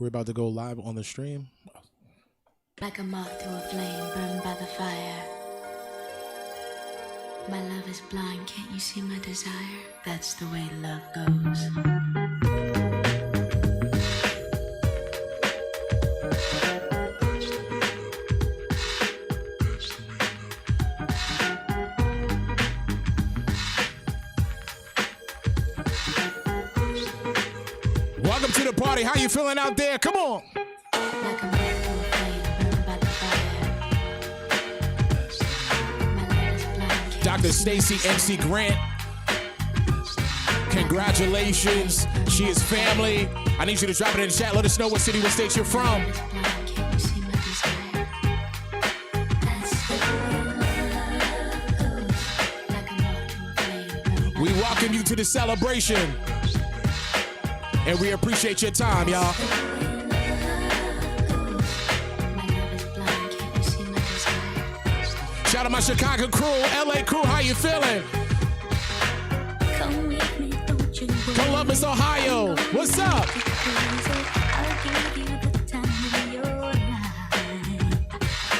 We're about to go live on the stream. Like a moth to a flame burned by the fire. My love is blind, can't you see my desire? That's the way love goes. Welcome to the party. How you feeling out there? Come on. Like a moth to a flame burned by the fire. My love is blind, can't Dr. you see my Stacie NC Grant. Congratulations. She is family. I need you to drop it in the chat. Let us know what city, what state you're from. love is blind, can't you see my desire? That's the way love goes. Like a moth to a flame burned by We the welcome you to the celebration. And we appreciate your time, y'all. My love is blind, can't you see my desire? Shout out my Chicago crew, LA crew, how you feeling? Come with me, don't you worry. Columbus, Ohio, what's up? I'll give you the time of your life.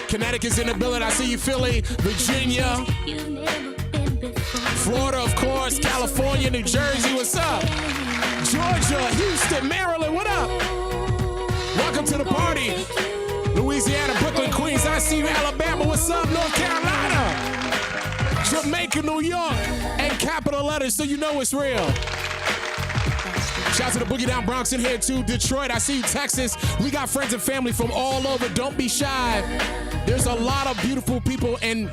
Connecticut's in the building, I see you, Philly, Virginia, You've never been before. Florida, of course, California, New Jersey, what's up? Georgia, Houston, Maryland, what up? Welcome to the party. Louisiana, Brooklyn, Queens, I see you, Alabama, what's up? North Carolina, Jamaica, New York, and capital letters, so you know it's real. Shout out to the Boogie Down Bronx in here too. Detroit, I see you, Texas. We got friends and family from all over. Don't be shy. There's a lot of beautiful people, and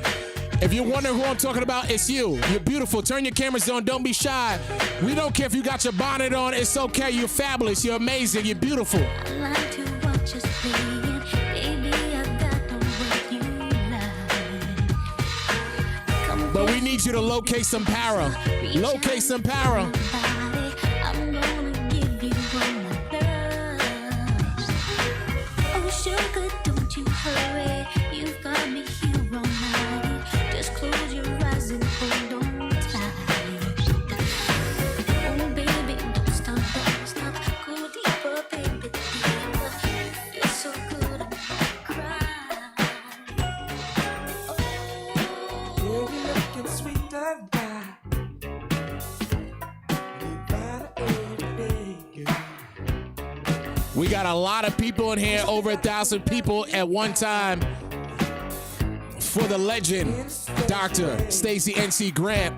if you're wondering who I'm talking about, it's you. You're beautiful. Turn your cameras on. Don't be shy. We don't care if you got your bonnet on. It's okay. You're fabulous. You're amazing. You're beautiful. I like to watch us playing. Baby, I've got the what you like. Come But we need you to locate some para. Locate some para. body, I'm gonna give you all my love. Oh, sugar, don't you hurry. You've got me here all night. Just close your eyes and hold on tight. Oh, baby, don't stop. Go deeper, baby, deeper. You're so good, I'm gonna cry. You're looking sweet and bright. We got a lot of people in here, over 1,000 people at one time, for the legend, Dr. Stacie NC Grant.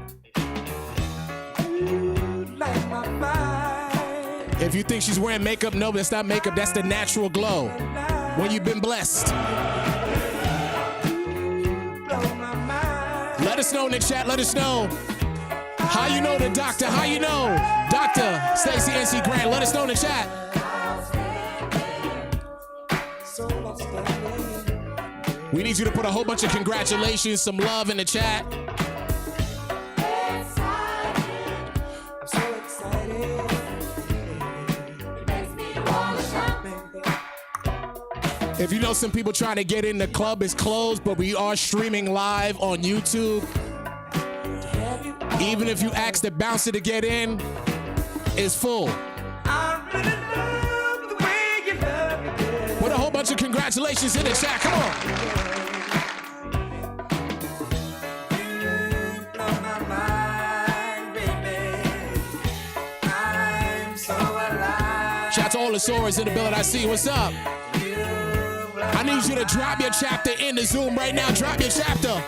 Like my mind. If you think she's wearing makeup, no, that's not makeup. That's the natural glow when you've been blessed. Blow my mind. Let us know in the chat. Let us know how you know the doctor. How you know Dr. Stacie NC Grant. Let us know in the chat. So outstanding. We need you to put a whole bunch of congratulations, some love in the chat. I'm so excited. If you know some people trying to get in, the club is closed, but we are streaming live on YouTube. Even if you ask the bouncer to get in, it's full. I really love the way you love me, girl. Put a whole bunch of congratulations in the chat. Come on. Blow my mind, baby. I'm so alive. Shout out to all the Soras in the building. I see. What's up? I need you to drop your chapter in the Zoom right now. Drop your chapter.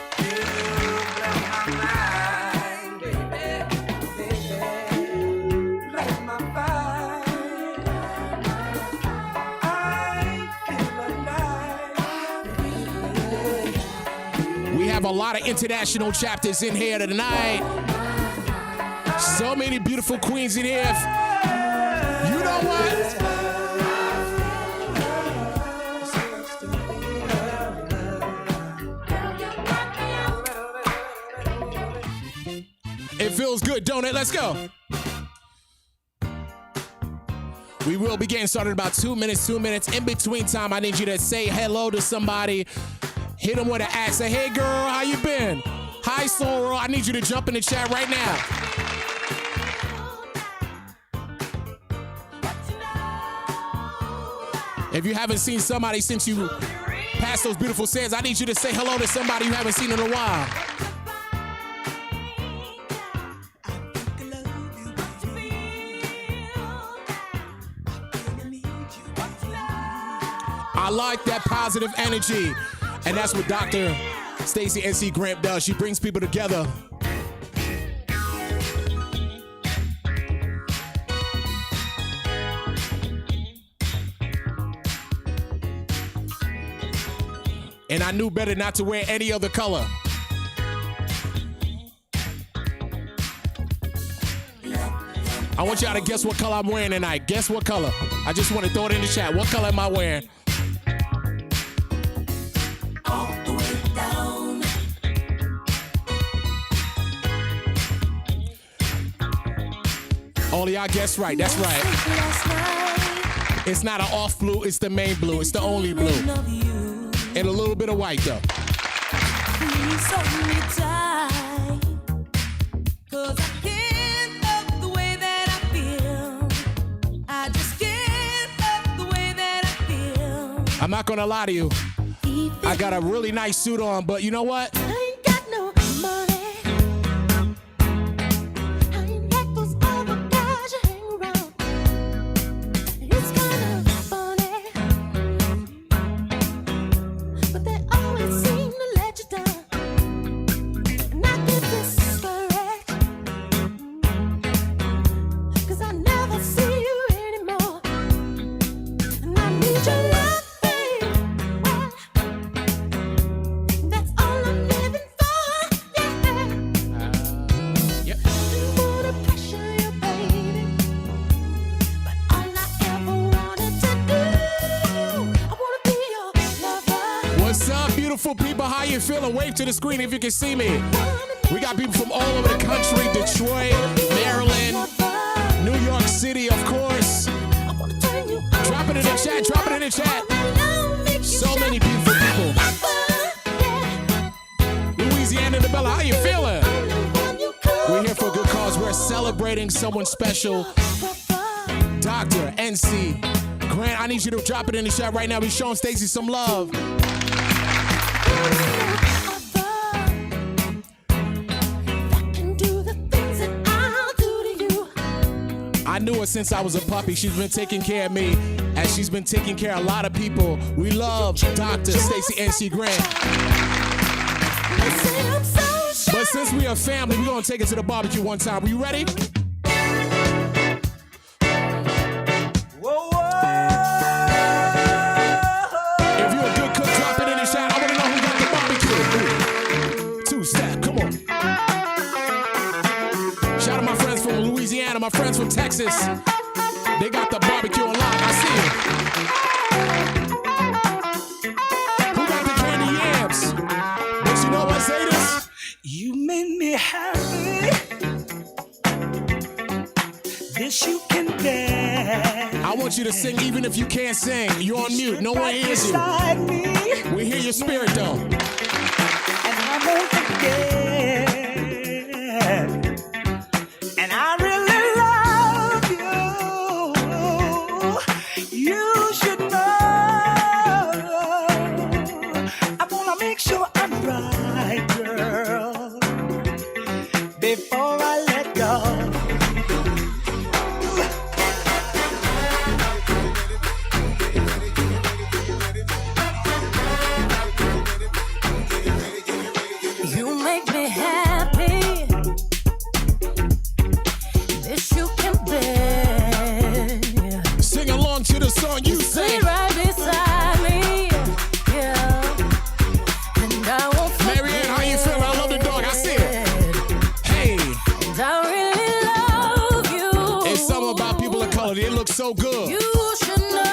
We have a lot of international chapters in here tonight. So many beautiful queens in here. You know what? It feels good, don't it? Let's go. We will be getting started in about 2 minutes. In between time, I need you to say hello to somebody. Hit them with an ad. Say, hey, girl, how you been? Hi, Soror. I need you to jump in the chat right now. If you haven't seen somebody since you passed those beautiful stairs, I need you to say hello to somebody you haven't seen in a while. I like that positive energy. And that's what Dr. Stacie NC Grant does. She brings people together. And I knew better not to wear any other color. I want y'all to guess what color I'm wearing tonight. Guess what color? I just want to throw it in the chat. What color am I wearing? All the way down. All y'all guess right. That's right. It's not an off blue. It's the main blue. It's the only blue. And a little bit of white, though. Please hold me tight, 'cause I can't help the way that I feel. I just can't help the way that I feel. I'm not going to lie to you. I got a really nice suit on, but you know what? I ain't got no money. I ain't like those other guys you hang around. It's kind of funny, but they always seem to let you down. And I get discouraged, 'cause I never see you anymore. And I need your love, babe. That's all I'm living for, yeah. Yep. Didn't wanna pressure you, baby, but all I ever wanted to do, I wanna be your lover. What's up, beautiful people? How you feeling? Wave to the screen if you can see me. We got people from all over the country. Detroit, Maryland, New York City, of course. I wanna turn you on. Drop it in the chat. Drop it in the chat. So many beautiful people. Louisiana and Bella, how you feeling? We're here for a good cause. We're celebrating someone special. Dr. NC Grant, I need you to drop it in the chat right now. We're showing Stacie some love. I knew her since I was a puppy. She's been taking care of me, as she's been taking care of a lot of people. We love Dr. Stacie NC Grant. But since we are family, we're gonna take it to the barbecue one time. Are you ready? Whoa, whoa. If you're a good cook, drop it in the chat. I wanna know who got the barbecue. Two-step, come on. Shout out my friends from Louisiana, my friends from Texas. They got the barbecue on lock. I see you. Who got the candy yams? But you know what, Zetas? You made me happy. This you can bear. I want you to sing even if you can't sing. You're on mute. No one hears you. Beside me, We hear your spirit, though. and I won't forget. And I really love you. You should know. I wanna make sure I'm right, girl, before I let go. You make me happy. This you can bear. Sing along to the song you Stay sing. right beside me, yeah. And I won't forget. Marianne, how you feeling? I love the dog. I see it. Hey, And I really love you. it's something about people of color. They look so good. You should know.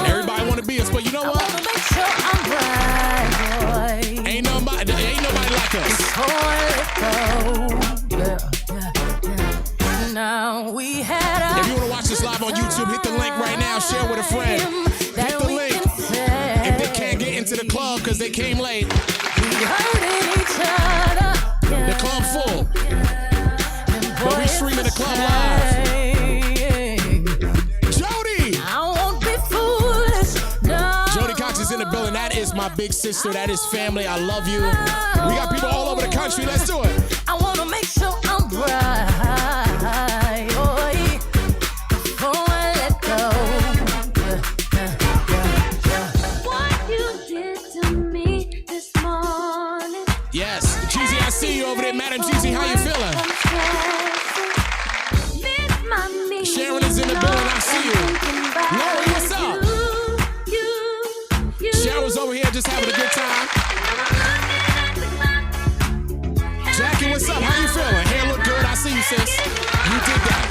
Everybody want to be us, but you know I what? wanna make sure I'm right, boy. Ain't nobody like us. Before I let go. Yeah. Now we had a If you want to watch this live on YouTube, hit the link right now. Share with a friend. Hit the link. If they can't get into the club because they came late, We hurting each other. the club full. But we streaming the club live. Jody! I won't be my big sister. That is family. I love you. We got people all over the country. Let's do it. I wanna make sure I'm right, boy, before I let go. What you did to me this morning. Yes, Jeezy, I see you over there. Madam Jeezy, how you feeling? Sharon is in the building. I see you. Lori, what's up? Sharon's over here just having a good time. Jackie, what's up? How you feeling? Hair look good. I see you, sis. You did that.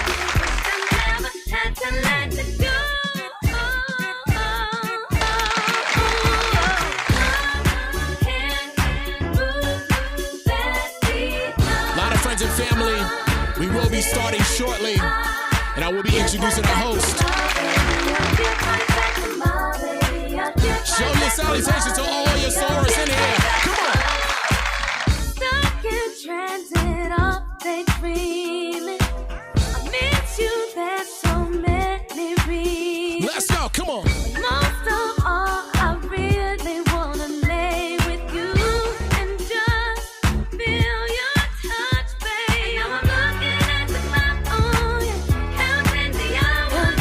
A lot of friends and family. We will be starting shortly, and I will be introducing our host. Show your salutation to all your sorors in here. Come on. Stuck in transit all day dreaming. I miss you, there's so many reasons. Let's go. Come on. Most of all, I really wanna lay with you and just feel your touch, babe. Now I'm looking at the clock, oh yeah, counting the hours,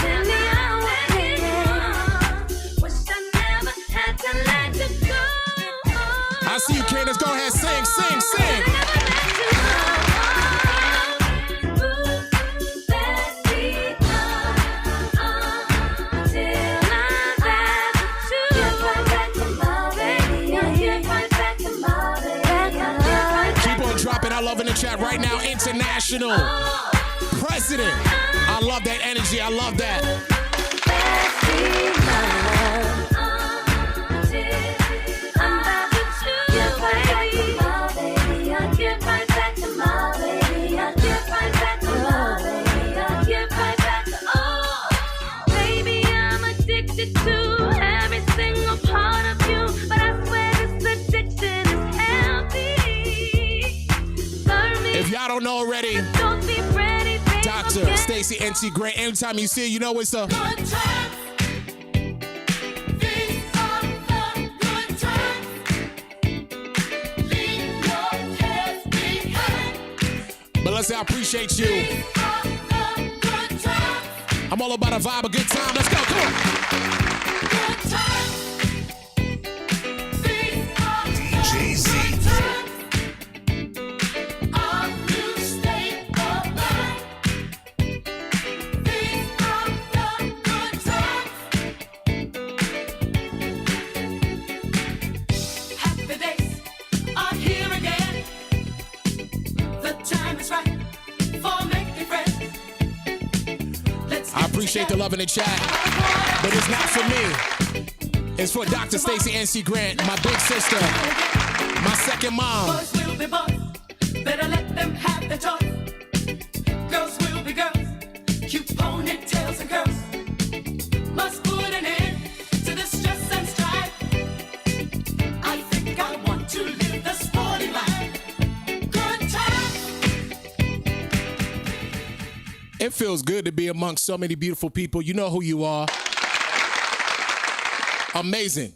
wish I never had to let you go. I see you, Candace. Go ahead. Sing, sing, sing. Keep on dropping our love in the chat right now. International President. I love that energy. I love that. If y'all don't know already, Dr. Stacie NC Grant. Anytime you see it, you know it's a Good times. These are the good times. Leave your cares behind. But let's say I appreciate you. These are the good times. I'm all about a vibe, a good time. Let's go. Come on. Good times. These are the DJ Z. good times. Our new state of life. These are the good times. Happy days are here again. The time is right for making friends. Let's I appreciate the love in the chat, but it's not for me. It's for Dr. Stacie NC Grant, my big sister, my second mom. Boys will be boys, better let them have their choice. Girls will be girls, cute ponytails and curls. Must put an end to the stress and strife. I think I want to live the sporty life. Good times. It feels good to be amongst so many beautiful people. You know who you are. Amazing.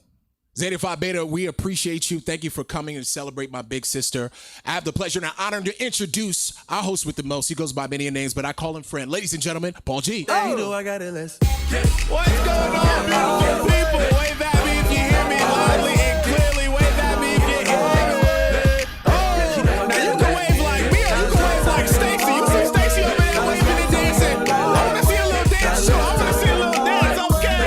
Zeta Phi Beta, we appreciate you. Thank you for coming and celebrate my big sister. I have the pleasure and honor to introduce our host with the most. He goes by many names, but I call him friend. Ladies and gentlemen, Paul G. Hey, you know I got it. Let's. What's going on, beautiful people? Wave at me if you hear me loudly and clearly. Wave at me if you hear me. Oh, now you can wave like me or you can wave like Stacie. You see Stacie over there waving and dancing. I want to see a little dance too. I want to see a little dance. Okay.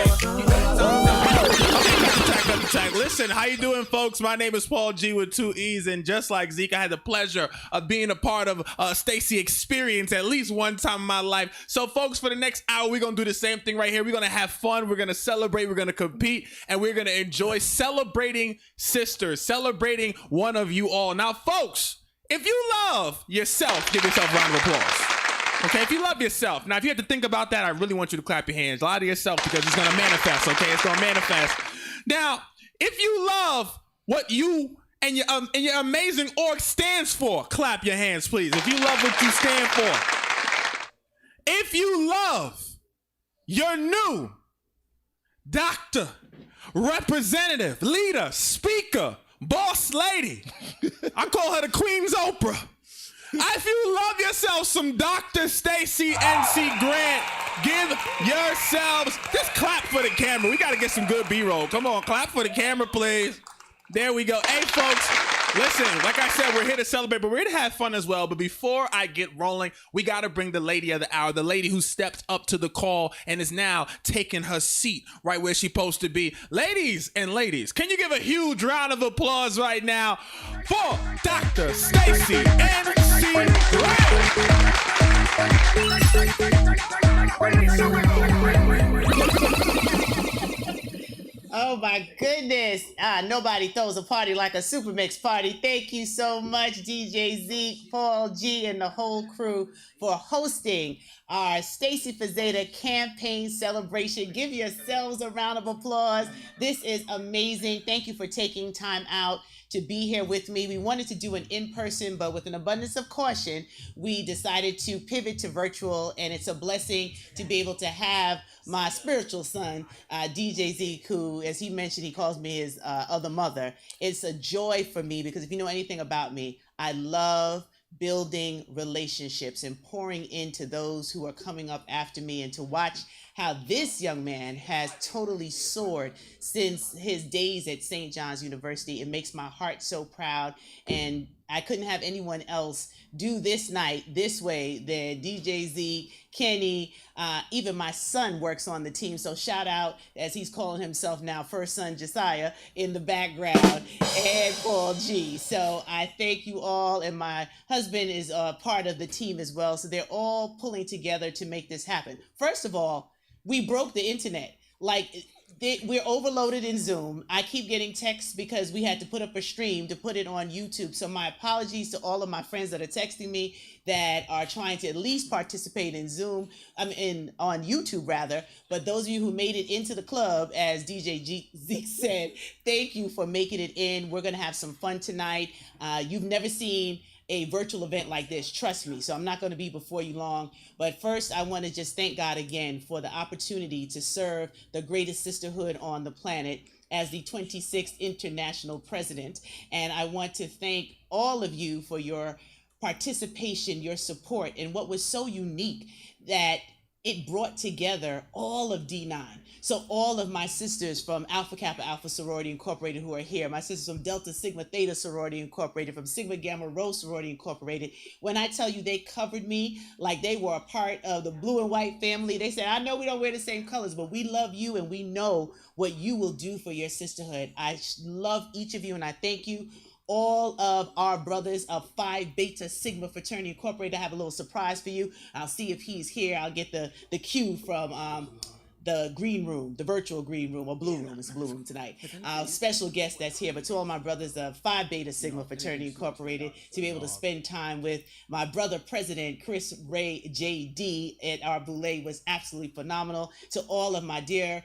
Cut the track. Listen, how you doing, folks? My name is Paul G with 2 E's, and just like Zeke, I had the pleasure of being a part of Stacie Experience at least one time in my life. So, folks, for the next hour, we're gonna do the same thing right here. We're gonna have fun. We're gonna celebrate. We're gonna compete, and we're gonna enjoy celebrating sisters, celebrating one of you all. Now, folks, if you love yourself, give yourself a round of applause. Okay, if you love yourself. Now, if you have to think about that, I really want you to clap your hands. A lot of yourself, because it's gonna manifest. Okay, it's gonna manifest. Now, if you love what you and your amazing org stands for, clap your hands, please. If you love what you stand for. If you love your new doctor representative, leader, speaker, boss lady. I call her the Queen's Oprah. If you love yourself some Dr. Stacie NC Grant, give yourselves, just clap for the camera. We got to get some good B-roll. Come on, clap for the camera, please. There we go. Hey, folks, listen, like I said, we're here to celebrate, but we're here to have fun as well. But before I get rolling, we got to bring the lady of the hour, the lady who stepped up to the call and is now taking her seat right where she's supposed to be. Ladies, can you give a huge round of applause right now for Dr. Stacie NC Grant. Oh my goodness. Nobody throws a party like a Supermix party. Thank you so much, DJ Zeke, Paul G, and the whole crew for hosting our Stacie for Zeta campaign celebration. Give yourselves a round of applause. This is amazing. Thank you for taking time out to be here with me. We wanted to do an in-person, but with an abundance of caution, we decided to pivot to virtual, and it's a blessing to be able to have my spiritual son, DJ Zeke, who, as he mentioned, he calls me his other mother. It's a joy for me because if you know anything about me, I love building relationships and pouring into those who are coming up after me, and to watch how this young man has totally soared since his days at St. John's University. It makes my heart so proud, and I couldn't have anyone else do this night this way than DJ Z, Kenny, even my son works on the team. So shout out, as he's calling himself now, first son Josiah in the background, and Paul G. So I thank you all, and my husband is part of the team as well. So they're all pulling together to make this happen. First of all, we broke the internet. We're overloaded in Zoom. I keep getting texts because we had to put up a stream to put it on YouTube. So my apologies to all of my friends that are texting me that are trying to at least participate in Zoom, on YouTube rather. But those of you who made it into the club, as DJ Zeke said, thank you for making it in. We're gonna have some fun tonight. You've never seen a virtual event like this, trust me. So I'm not going to be before you long. But first, I want to just thank God again for the opportunity to serve the greatest sisterhood on the planet as the 26th International President. And I want to thank all of you for your participation, your support, and what was so unique that it brought together all of D9. So all of my sisters from Alpha Kappa Alpha Sorority Incorporated who are here, my sisters from Delta Sigma Theta Sorority Incorporated, from Sigma Gamma Rho Sorority Incorporated. When I tell you they covered me like they were a part of the blue and white family, they said, I know we don't wear the same colors, but we love you and we know what you will do for your sisterhood. I love each of you and I thank you. All of our brothers of Phi Beta Sigma Fraternity Incorporated. I have a little surprise for you. I'll see if he's here. I'll get the cue from the green room, the virtual green room, or blue room. It's blue room tonight. Special guest that's here, but to all my brothers of Phi Beta Sigma Fraternity Incorporated, to be able to spend time with my brother president, Chris Ray JD, at our Boulay was absolutely phenomenal. To all of my dear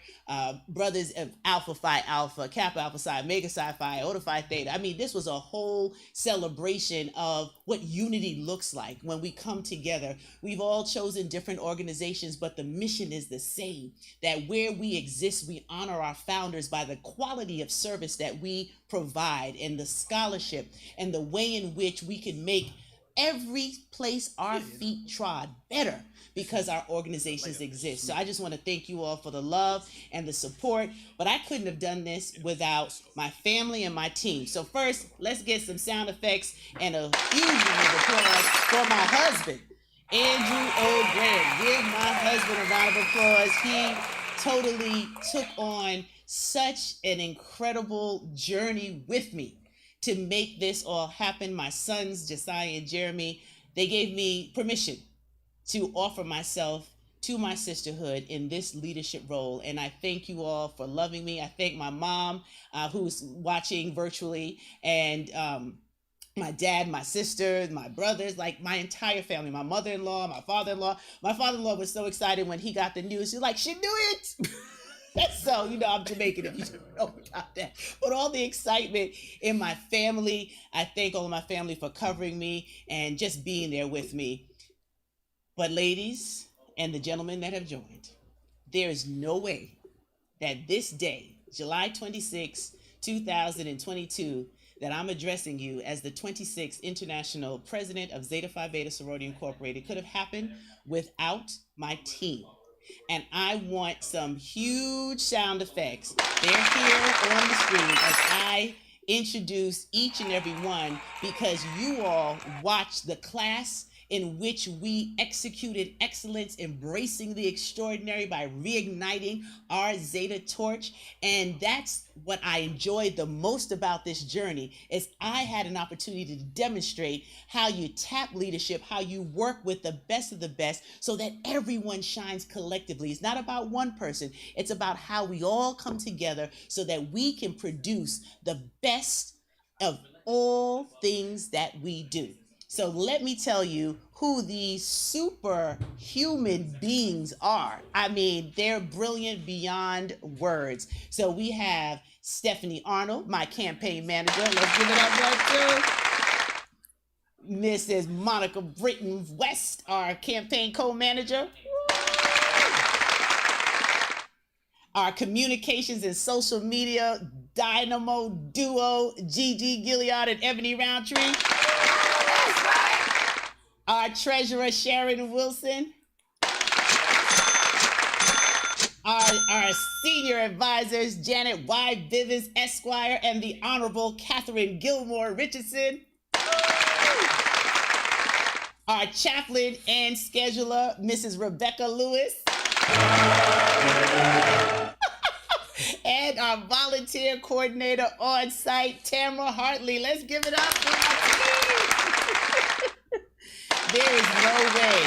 brothers of Alpha Phi Alpha, Kappa Alpha Psi, Omega Psi Phi, Iota Phi Theta. I mean, this was a whole celebration of what unity looks like when we come together. We've all chosen different organizations, but the mission is the same. That where we exist, we honor our founders by the quality of service that we provide, and the scholarship and the way in which we can make every place our feet trod better because our organizations exist. So I just want to thank you all for the love and the support, but I couldn't have done this without my family and my team. So first, let's get some sound effects and a huge round of applause for my husband, Andrew O. Grant. Give my husband a round of applause. He totally took on such an incredible journey with me to make this all happen. My sons, Josiah and Jeremy, they gave me permission to offer myself to my sisterhood in this leadership role. And I thank you all for loving me. I thank my mom, who's watching virtually, and my dad, my sister, my brothers, like my entire family, my mother-in-law, my father-in-law. My father-in-law was so excited when he got the news. He's like, she knew it. That's so, I'm Jamaican if you don't know about that. But all the excitement in my family, I thank all of my family for covering me and just being there with me. But ladies and the gentlemen that have joined, there is no way that this day July 26, 2022, that I'm addressing you as the 26th International President of Zeta Phi Beta Sorority Incorporated could have happened without my team. And I want some huge sound effects. They're here on the screen as I introduce each and every one, because you all watched the class in which we executed excellence, embracing the extraordinary by reigniting our Zeta torch. And that's what I enjoyed the most about this journey, is I had an opportunity to demonstrate how you tap leadership, how you work with the best of the best so that everyone shines collectively. It's not about one person. It's about how we all come together so that we can produce the best of all things that we do. So let me tell you who these superhuman beings are. I mean, they're brilliant beyond words. So we have Stephanie Arnold, my campaign manager. Let's give it up right to Mrs. Monica Britton West, our campaign co-manager. Our communications and social media dynamo duo, Gigi Gilliard and Ebony Roundtree. Our treasurer, Sharon Wilson. Our senior advisors, Janet Y. Bivens, Esquire, and the Honorable Catherine Gilmore Richardson. Our chaplain and scheduler, Mrs. Rebecca Lewis. And our volunteer coordinator on site, Tamara Hartley. Let's give it up for our team. There is no way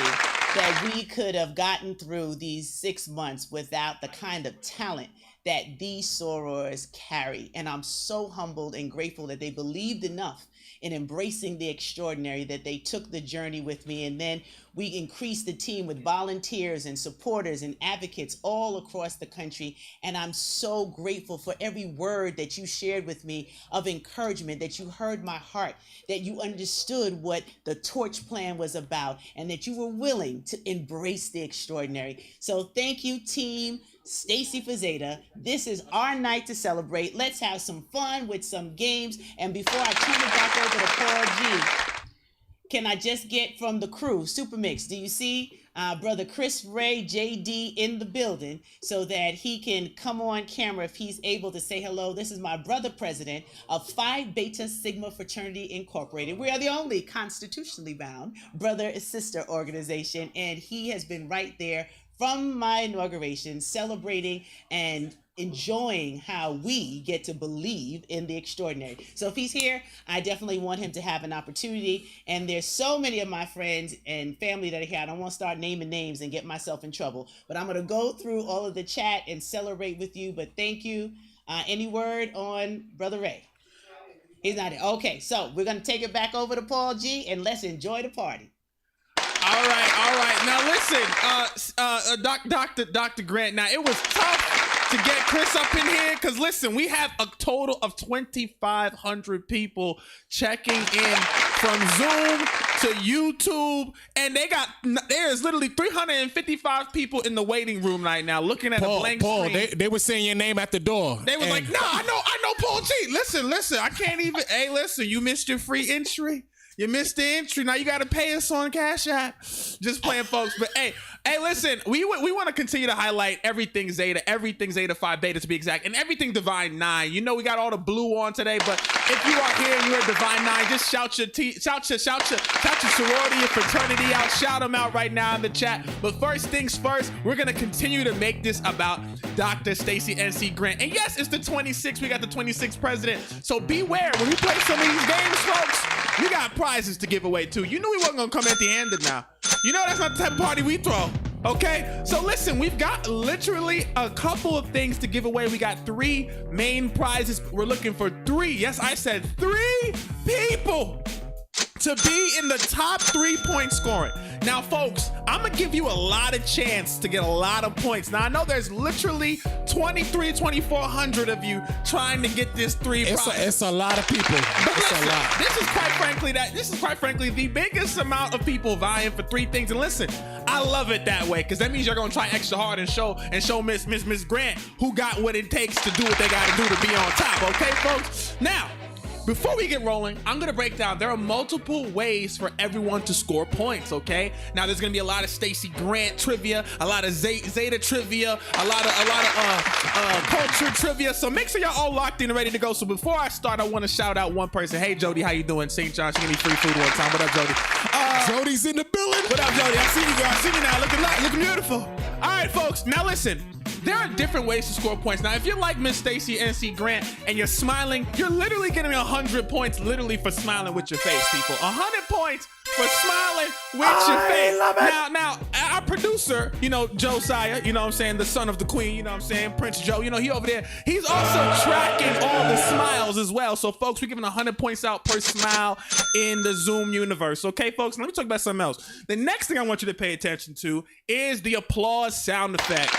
that we could have gotten through these 6 months without the kind of talent that these sorors carry. And I'm so humbled and grateful that they believed enough in embracing the extraordinary that they took the journey with me. And then we increased the team with volunteers and supporters and advocates all across the country. And I'm so grateful for every word that you shared with me of encouragement, that you heard my heart, that you understood what the torch plan was about, and that you were willing to embrace the extraordinary. So thank you, team Stacie for Zeta. This is our night to celebrate. Let's have some fun with some games. And before I turn it back over to Paul G, can I just get from the crew, Supermix, do you see Brother Chris Ray JD in the building so that he can come on camera if he's able to say hello? This is my brother president of Phi Beta Sigma Fraternity Incorporated. We are the only constitutionally bound brother and sister organization, and he has been right there from my inauguration, celebrating and enjoying how we get to believe in the extraordinary. So if he's here, I definitely want him to have an opportunity. And there's so many of my friends and family that are here. I don't want to start naming names and get myself in trouble, but I'm going to go through all of the chat and celebrate with you. But thank you. Any word on Brother Ray? He's not here. Okay, so we're going to take it back over to Paul G, and let's enjoy the party. All right. Now listen, Dr. Grant. Now it was tough to get Chris up in here because listen, we have a total of 2,500 people checking in from Zoom to YouTube, and there is literally 355 people in the waiting room right now looking at a blank screen. They were saying your name at the door. They was like, no, I know Paul G. Listen, I can't even. Hey, listen, you missed your free entry. You missed the entry. Now you got to pay us on Cash App. Just playing, folks. But hey, listen, we want to continue to highlight everything Zeta Phi Beta to be exact, and everything Divine 9. You know we got all the blue on today, but if you are here and you're a Divine 9, just shout your sorority, your fraternity out. Shout them out right now in the chat. But first things first, we're gonna continue to make this about Dr. Stacie NC Grant. And yes, it's the 26th. We got the 26th president. So beware when we play some of these games, folks. We got prizes to give away too. You knew we wasn't gonna come empty-handed now. You know that's not the type of party we throw. Okay, so listen, we've got literally a couple of things to give away. We got 3 main prizes. We're looking for 3. Yes, I said 3 people to be in the top 3-point scoring. Now, folks, I'm gonna give you a lot of chance to get a lot of points. Now, I know there's literally 2,400 of you trying to get this three. It's a lot of people. But It's listen, a lot. this is quite frankly the biggest amount of people vying for 3 things. And listen, I love it that way because that means you're gonna try extra hard and show Miss Grant who got what it takes to do what they gotta do to be on top. Okay, folks? Now, before we get rolling, I'm gonna break down. There are multiple ways for everyone to score points, okay? Now there's gonna be a lot of Stacie Grant trivia, a lot of Zeta trivia, a lot of culture trivia. So make sure y'all all locked in and ready to go. So before I start, I want to shout out one person. Hey Jody, how you doing? St. John, she gave me free food one time. What up, Jody? Jody's in the building. What up, Jody? I see you, girl. I see you now. Looking beautiful. All right, folks. Now listen. There are different ways to score points. Now, if you're like Miss Stacie NC Grant and you're smiling, you're literally getting 100 points literally for smiling with your face, people. 100 points for smiling with your face. Now, our producer, Josiah, you know what I'm saying, the son of the queen, you know what I'm saying, Prince Joe, he over there. He's also tracking all the smiles as well. So, folks, we're giving 100 points out per smile in the Zoom universe. Okay, folks, let me talk about something else. The next thing I want you to pay attention to is the applause sound effect.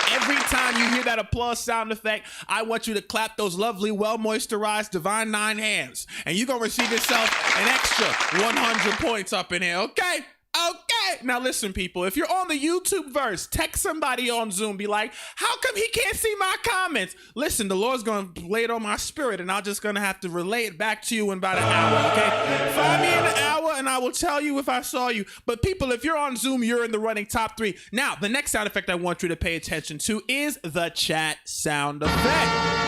Every time you hear that applause sound effect, I want you to clap those lovely, well-moisturized Divine 9 hands. And you're going to receive yourself an extra 100 points up in here, okay? Okay. Now listen, people, if you're on the YouTube verse, text somebody on Zoom, be like, how come he can't see my comments? Listen, the Lord's going to lay it on my spirit, and I'm just going to have to relay it back to you in about an hour, okay? Find me in an hour, and I will tell you if I saw you. But people, if you're on Zoom, you're in the running top 3. Now, the next sound effect I want you to pay attention to is the chat sound effect.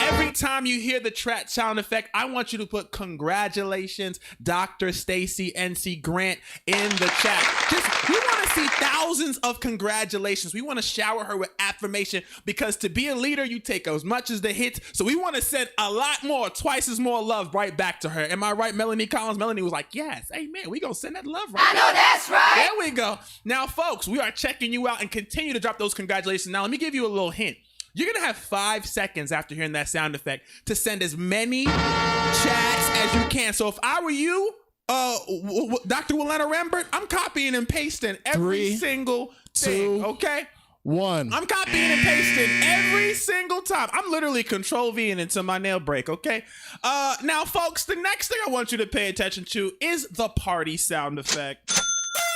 Every time you hear the chat sound effect, I want you to put congratulations, Dr. Stacie NC Grant in the chat. We want to see thousands of congratulations. We want to shower her with affirmation because to be a leader, you take as much as the hits. So we want to send a lot more, twice as more love right back to her. Am I right, Melanie Collins? Melanie was like, yes, amen. We going to send that love right. I know that's right. There we go. Now, folks, we are checking you out and continue to drop those congratulations. Now, let me give you a little hint. You're going to have 5 seconds after hearing that sound effect to send as many chats as you can. So if I were you, Dr. Willena Rambert, I'm copying and pasting every single thing, okay? 1. I'm copying and pasting every single time. I'm literally Control-V-ing until my nail break, okay? Now, folks, the next thing I want you to pay attention to is the party sound effect.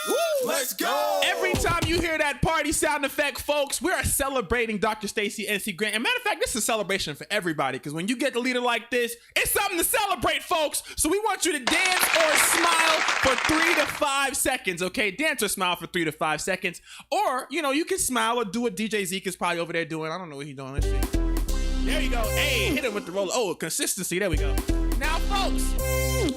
Woo! Let's go. Every time you hear that party sound effect, folks, we are celebrating Dr. Stacie NC Grant. And matter of fact, this is a celebration for everybody because when you get a leader like this, it's something to celebrate, folks. So we want you to dance or smile for 3 to 5 seconds, okay? Dance or smile for 3 to 5 seconds. Or, you can smile or do what DJ Zeke is probably over there doing. I don't know what he's doing. Let's see. There you go. Hey, hit him with the roller. Oh, consistency. There we go. Now, folks,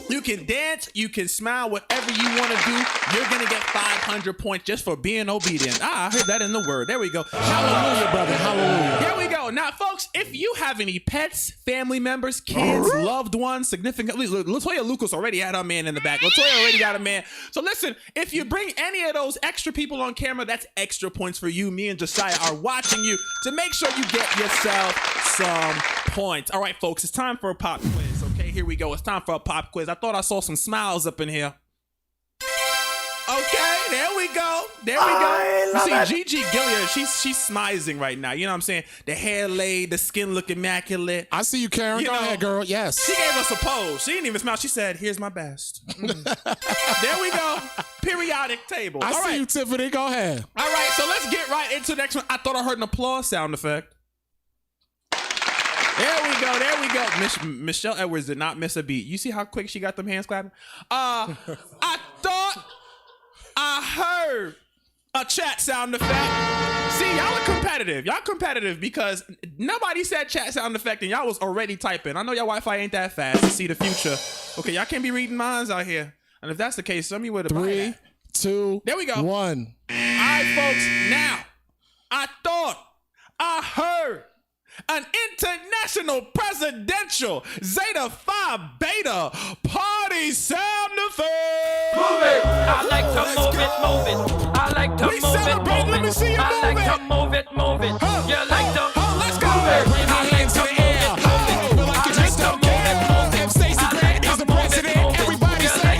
you can dance, you can smile, whatever you want to do. You're going to get 500 points just for being obedient. I heard that in the word. There we go. Hallelujah, brother. Hallelujah. There we go. Now, folks, if you have any pets, family members, kids, loved ones, significant, Latoya Lucas already had her man in the back. Latoya already got a man. So listen, if you bring any of those extra people on camera, that's extra points for you. Me and Josiah are watching you to make sure you get yourself some points. All right, folks, it's time for a pop quiz. Okay, here we go. It's time for a pop quiz. I thought I saw some smiles up in here. Okay, there we go. There we go. You see, Gigi Gilliard, she's smizing right now. You know what I'm saying? The hair laid, the skin look immaculate. I see you, Karen. Go ahead, girl. Yes. She gave us a pose. She didn't even smile. She said, here's my best. There we go. Periodic table. I see you, Tiffany. Go ahead. All right, so let's get right into the next one. I thought I heard an applause sound effect. There we go. There we go. Michelle Edwards did not miss a beat. You see how quick she got them hands clapping? I thought I heard a chat sound effect. See, y'all are competitive. Y'all competitive because nobody said chat sound effect and y'all was already typing. I know y'all Wi-Fi ain't that fast to see the future. Okay, y'all can't be reading minds out here. And if that's the case, some of you would have 3, 2, there we go. 1. All right, folks. Now, I thought I heard an international presidential Zeta Phi Beta party sound effect. Move it. I like to move it. I like to We celebrate. Let me see you I move like it. to move it. You like to let's go. Bring your hands to the air. Feel like you just don't care. If Stacie Grant is the president, everybody say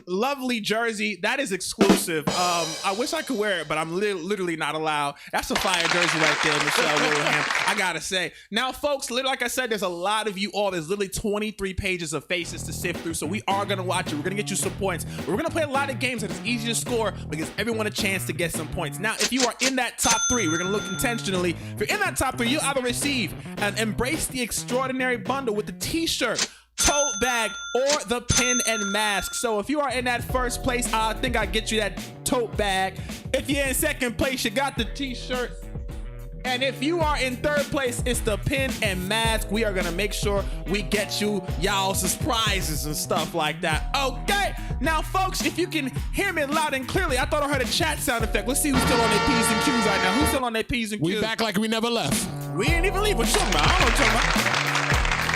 lovely jersey. That is exclusive. I wish I could wear it, but I'm literally not allowed. That's a fire jersey right there, Michelle Willingham. I gotta say. Now, folks, like I said, there's a lot of you all. There's literally 23 pages of faces to sift through, so we are gonna watch it. We're gonna get you some points. We're gonna play a lot of games that is easy to score, but gives everyone a chance to get some points. Now, if you are in that top 3, we're gonna look intentionally. If you're in that top 3, you'll either receive an Embrace the Extraordinary bundle with the t-shirt, tote bag, or the pin and mask. So if you are in that first place, I think I'll get you that tote bag. If you're in second place, you got the t-shirt. And if you are in third place, it's the pin and mask. We are gonna make sure we get you y'all's prizes and stuff like that. Okay, now folks, if you can hear me loud and clearly, I thought I heard a chat sound effect. Let's see who's still on their P's and Q's right now. Who's still on their P's and Q's? We back like we never left. We ain't even leave. What you talking about? I don't know what you're talking about.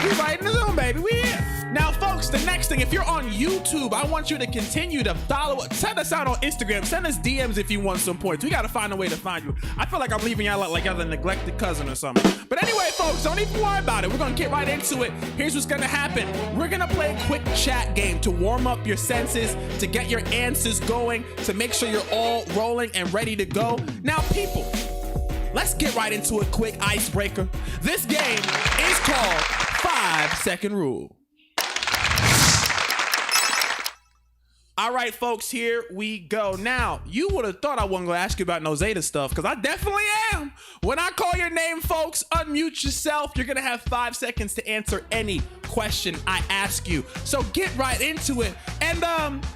We right in the zone, baby. We here. Now, folks, the next thing, if you're on YouTube, I want you to continue to follow us. Send us out on Instagram. Send us DMs if you want some points. We got to find a way to find you. I feel like I'm leaving y'all like y'all a neglected cousin or something. But anyway, folks, don't even worry about it. We're going to get right into it. Here's what's going to happen. We're going to play a quick chat game to warm up your senses, to get your answers going, to make sure you're all rolling and ready to go. Now, people, let's get right into a quick icebreaker. This game is called 5-second rule. All right, folks, here we go. Now, you would have thought I wasn't going to ask you about no Zeta stuff, because I definitely am. When I call your name, folks, unmute yourself. You're going to have 5 seconds to answer any question I ask you. So get right into it. And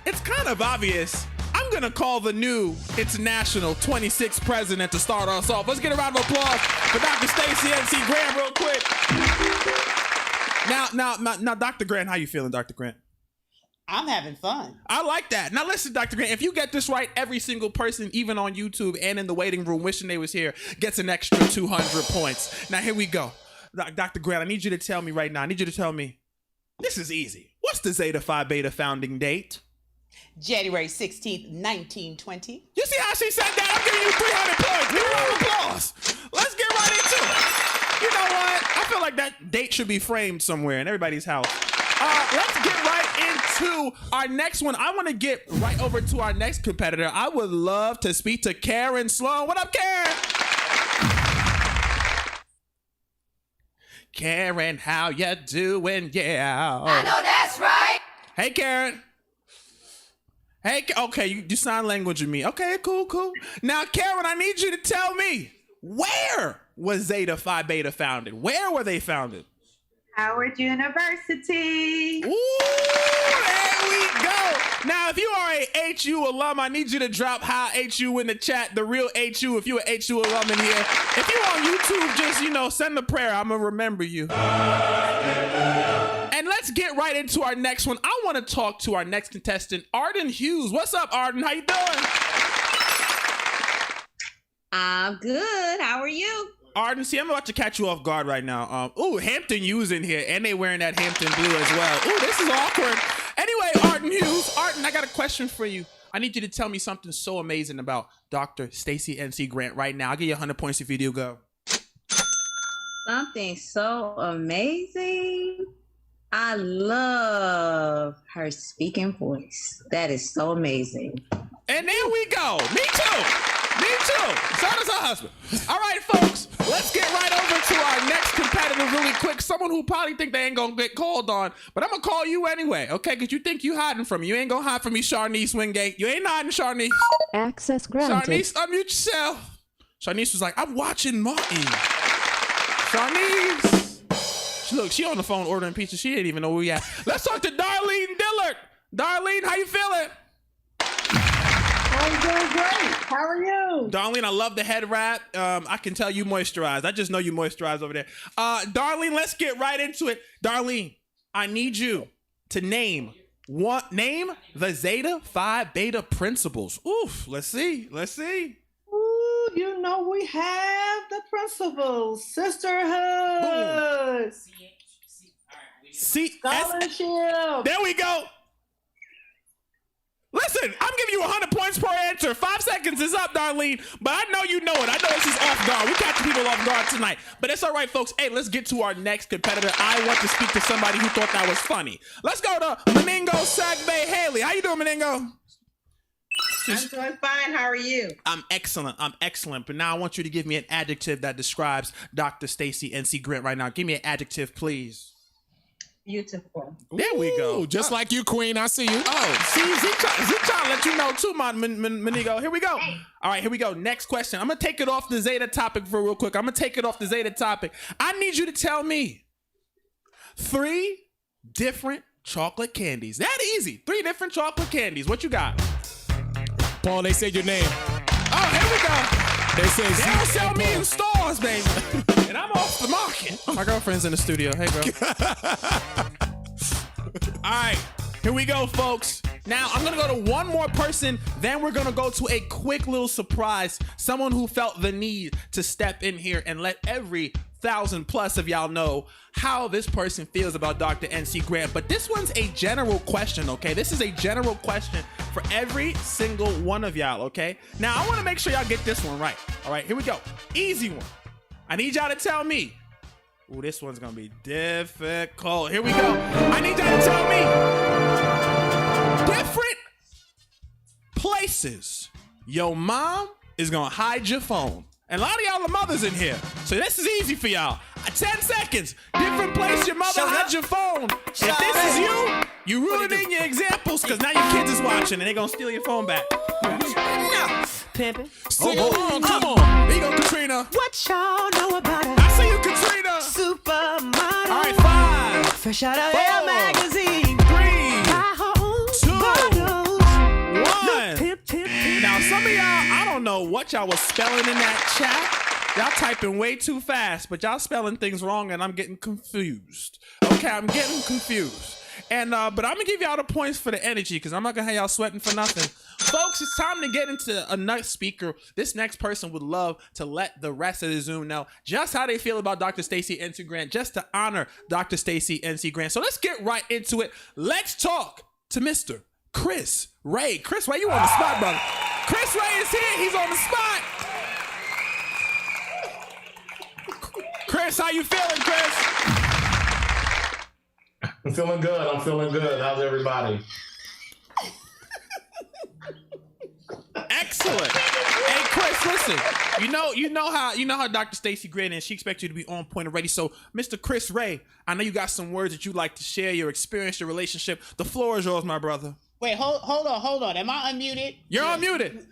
it's kind of obvious. I'm going to call the new international 26th president to start us off. Let's get a round of applause for Dr. Stacie NC Grant real quick. Now, Dr. Grant, how you feeling, Dr. Grant? I'm having fun. I like that. Now listen, Dr. Grant, if you get this right, every single person, even on YouTube and in the waiting room wishing they was here, gets an extra 200 points. Now here we go. Dr. Grant, I need you to tell me right now. I need you to tell me. This is easy. What's the Zeta Phi Beta founding date? January 16th, 1920. You see how she said that? I'm giving you 300 points. Give a round of applause. Let's get right into it. You know what? I feel like that date should be framed somewhere in everybody's house. Let's get right into our next one. I want to get right over to our next competitor. I would love to speak to Karen Sloan. What up, Karen? Karen, how you doing? Yeah. I know that's right. Hey, Karen. Hey, okay, you sign language with me. Okay, cool. Now, Karen, I need you to tell me, where was Zeta Phi Beta founded? Where were they founded? Howard University. Ooh, there we go. Now, if you are a HU alum, I need you to drop how HU in the chat, the real HU, if you're a HU alum in here. If you're on YouTube, just, send a prayer. I'm going to remember you. And let's get right into our next one. I want to talk to our next contestant, Arden Hughes. What's up, Arden? How you doing? I'm good. How are you? Arden, see, I'm about to catch you off guard right now. Hampton Hughes in here, and they wearing that Hampton blue as well. Ooh, this is awkward. Anyway, Arden Hughes. Arden, I got a question for you. I need you to tell me something so amazing about Dr. Stacie NC Grant right now. I'll give you 100 points if you do go. Something so amazing. I love her speaking voice. That is so amazing. And there we go. Me too. So does her husband. All right, folks, let's get right over to our next competitor really quick. Someone who probably think they ain't going to get called on, but I'm going to call you anyway, okay? Because you think you hiding from me. You ain't going to hide from me, Sharnice Wingate. You ain't hiding, Sharnice. Access granted. Sharnice, unmute yourself. Sharnice was like, I'm watching Martin. Sharnice. Look, she on the phone ordering pizza. She didn't even know where we at. Let's talk to Darlene Dillard. Darlene, how you feeling? I'm doing great. How are you? Darlene, I love the head wrap. I can tell you moisturize. I just know you moisturize over there. Darlene, let's get right into it. Darlene, I need you to name the Zeta Phi Beta principles. Oof, let's see. Ooh, we have the principles. Sisterhood. See, Scholarship. there we go. Listen, I'm giving you 100 points per answer. 5 seconds is up, Darlene. But I know you know it. I know this is off guard. We catch people off guard tonight. But it's all right, folks. Hey, let's get to our next competitor. I want to speak to somebody who thought that was funny. Let's go to Meningo Sagbe Haley. How you doing, Meningo? I'm doing fine. How are you? I'm excellent. But now I want you to give me an adjective that describes Dr. Stacie NC Grant right now. Give me an adjective, please. Beautiful. There we go. Just like you, Queen. I see you. Oh, see, Zeke trying to let you know too, my Meningo. Here we go. All right, here we go. Next question. I'm going to take it off the Zeta topic for real quick. I need you to tell me 3 different chocolate candies. That easy. 3 different chocolate candies. What you got? Paul, they said your name. Oh, here we go. They said They don't sell me in stores, baby. And I'm off the market. My girlfriend's in the studio. Hey, girl. All right. Here we go, folks. Now, I'm going to go to one more person. Then we're going to go to a quick little surprise. Someone who felt the need to step in here and let every 1,000+ of y'all know how this person feels about Dr. NC Grant. But this one's a general question, okay? This is a general question for every single one of y'all, okay? Now, I want to make sure y'all get this one right. All right, here we go. Easy one. I need y'all to tell me. Ooh, this one's going to be difficult. Here we go. I need y'all to tell me different places your mom is going to hide your phone. And a lot of y'all are mothers in here. So this is easy for y'all. 10 seconds. Different place your mother hides your phone. If this is you, you ruining your examples because now your kids is watching and they're going to steal your phone back. Pimpin'. Sing along. Come on. Here you go, Katrina. What y'all know about it? I see you, Katrina. Supermodel. All right, 5, Fresh out of 4, Air magazine. 3, Buy her own 2, bottles. 1. Pimp, pimp, pimp. Now, some of y'all, I don't know what y'all was spelling in that chat. Y'all typing way too fast, but y'all spelling things wrong, and I'm getting confused. Okay, I'm getting confused. And but I'm gonna give y'all the points for the energy because I'm not gonna have y'all sweating for nothing. Folks, it's time to get into a next speaker. This next person would love to let the rest of the Zoom know just how they feel about Dr. Stacie NC Grant, just to honor Dr. Stacie NC Grant. So let's get right into it. Let's talk to Mr. Chris Ray. Chris Ray, you on the spot, brother. Chris Ray is here. He's on the spot. Chris, how you feeling, Chris? I'm feeling good. How's everybody? Excellent. Hey, Chris, listen. You know how Dr. Stacie Grant is. She expects you to be on point already. So, Mr. Chris Ray, I know you got some words that you'd like to share, your experience, your relationship. The floor is yours, my brother. Wait, hold on. Am I unmuted? You're unmuted.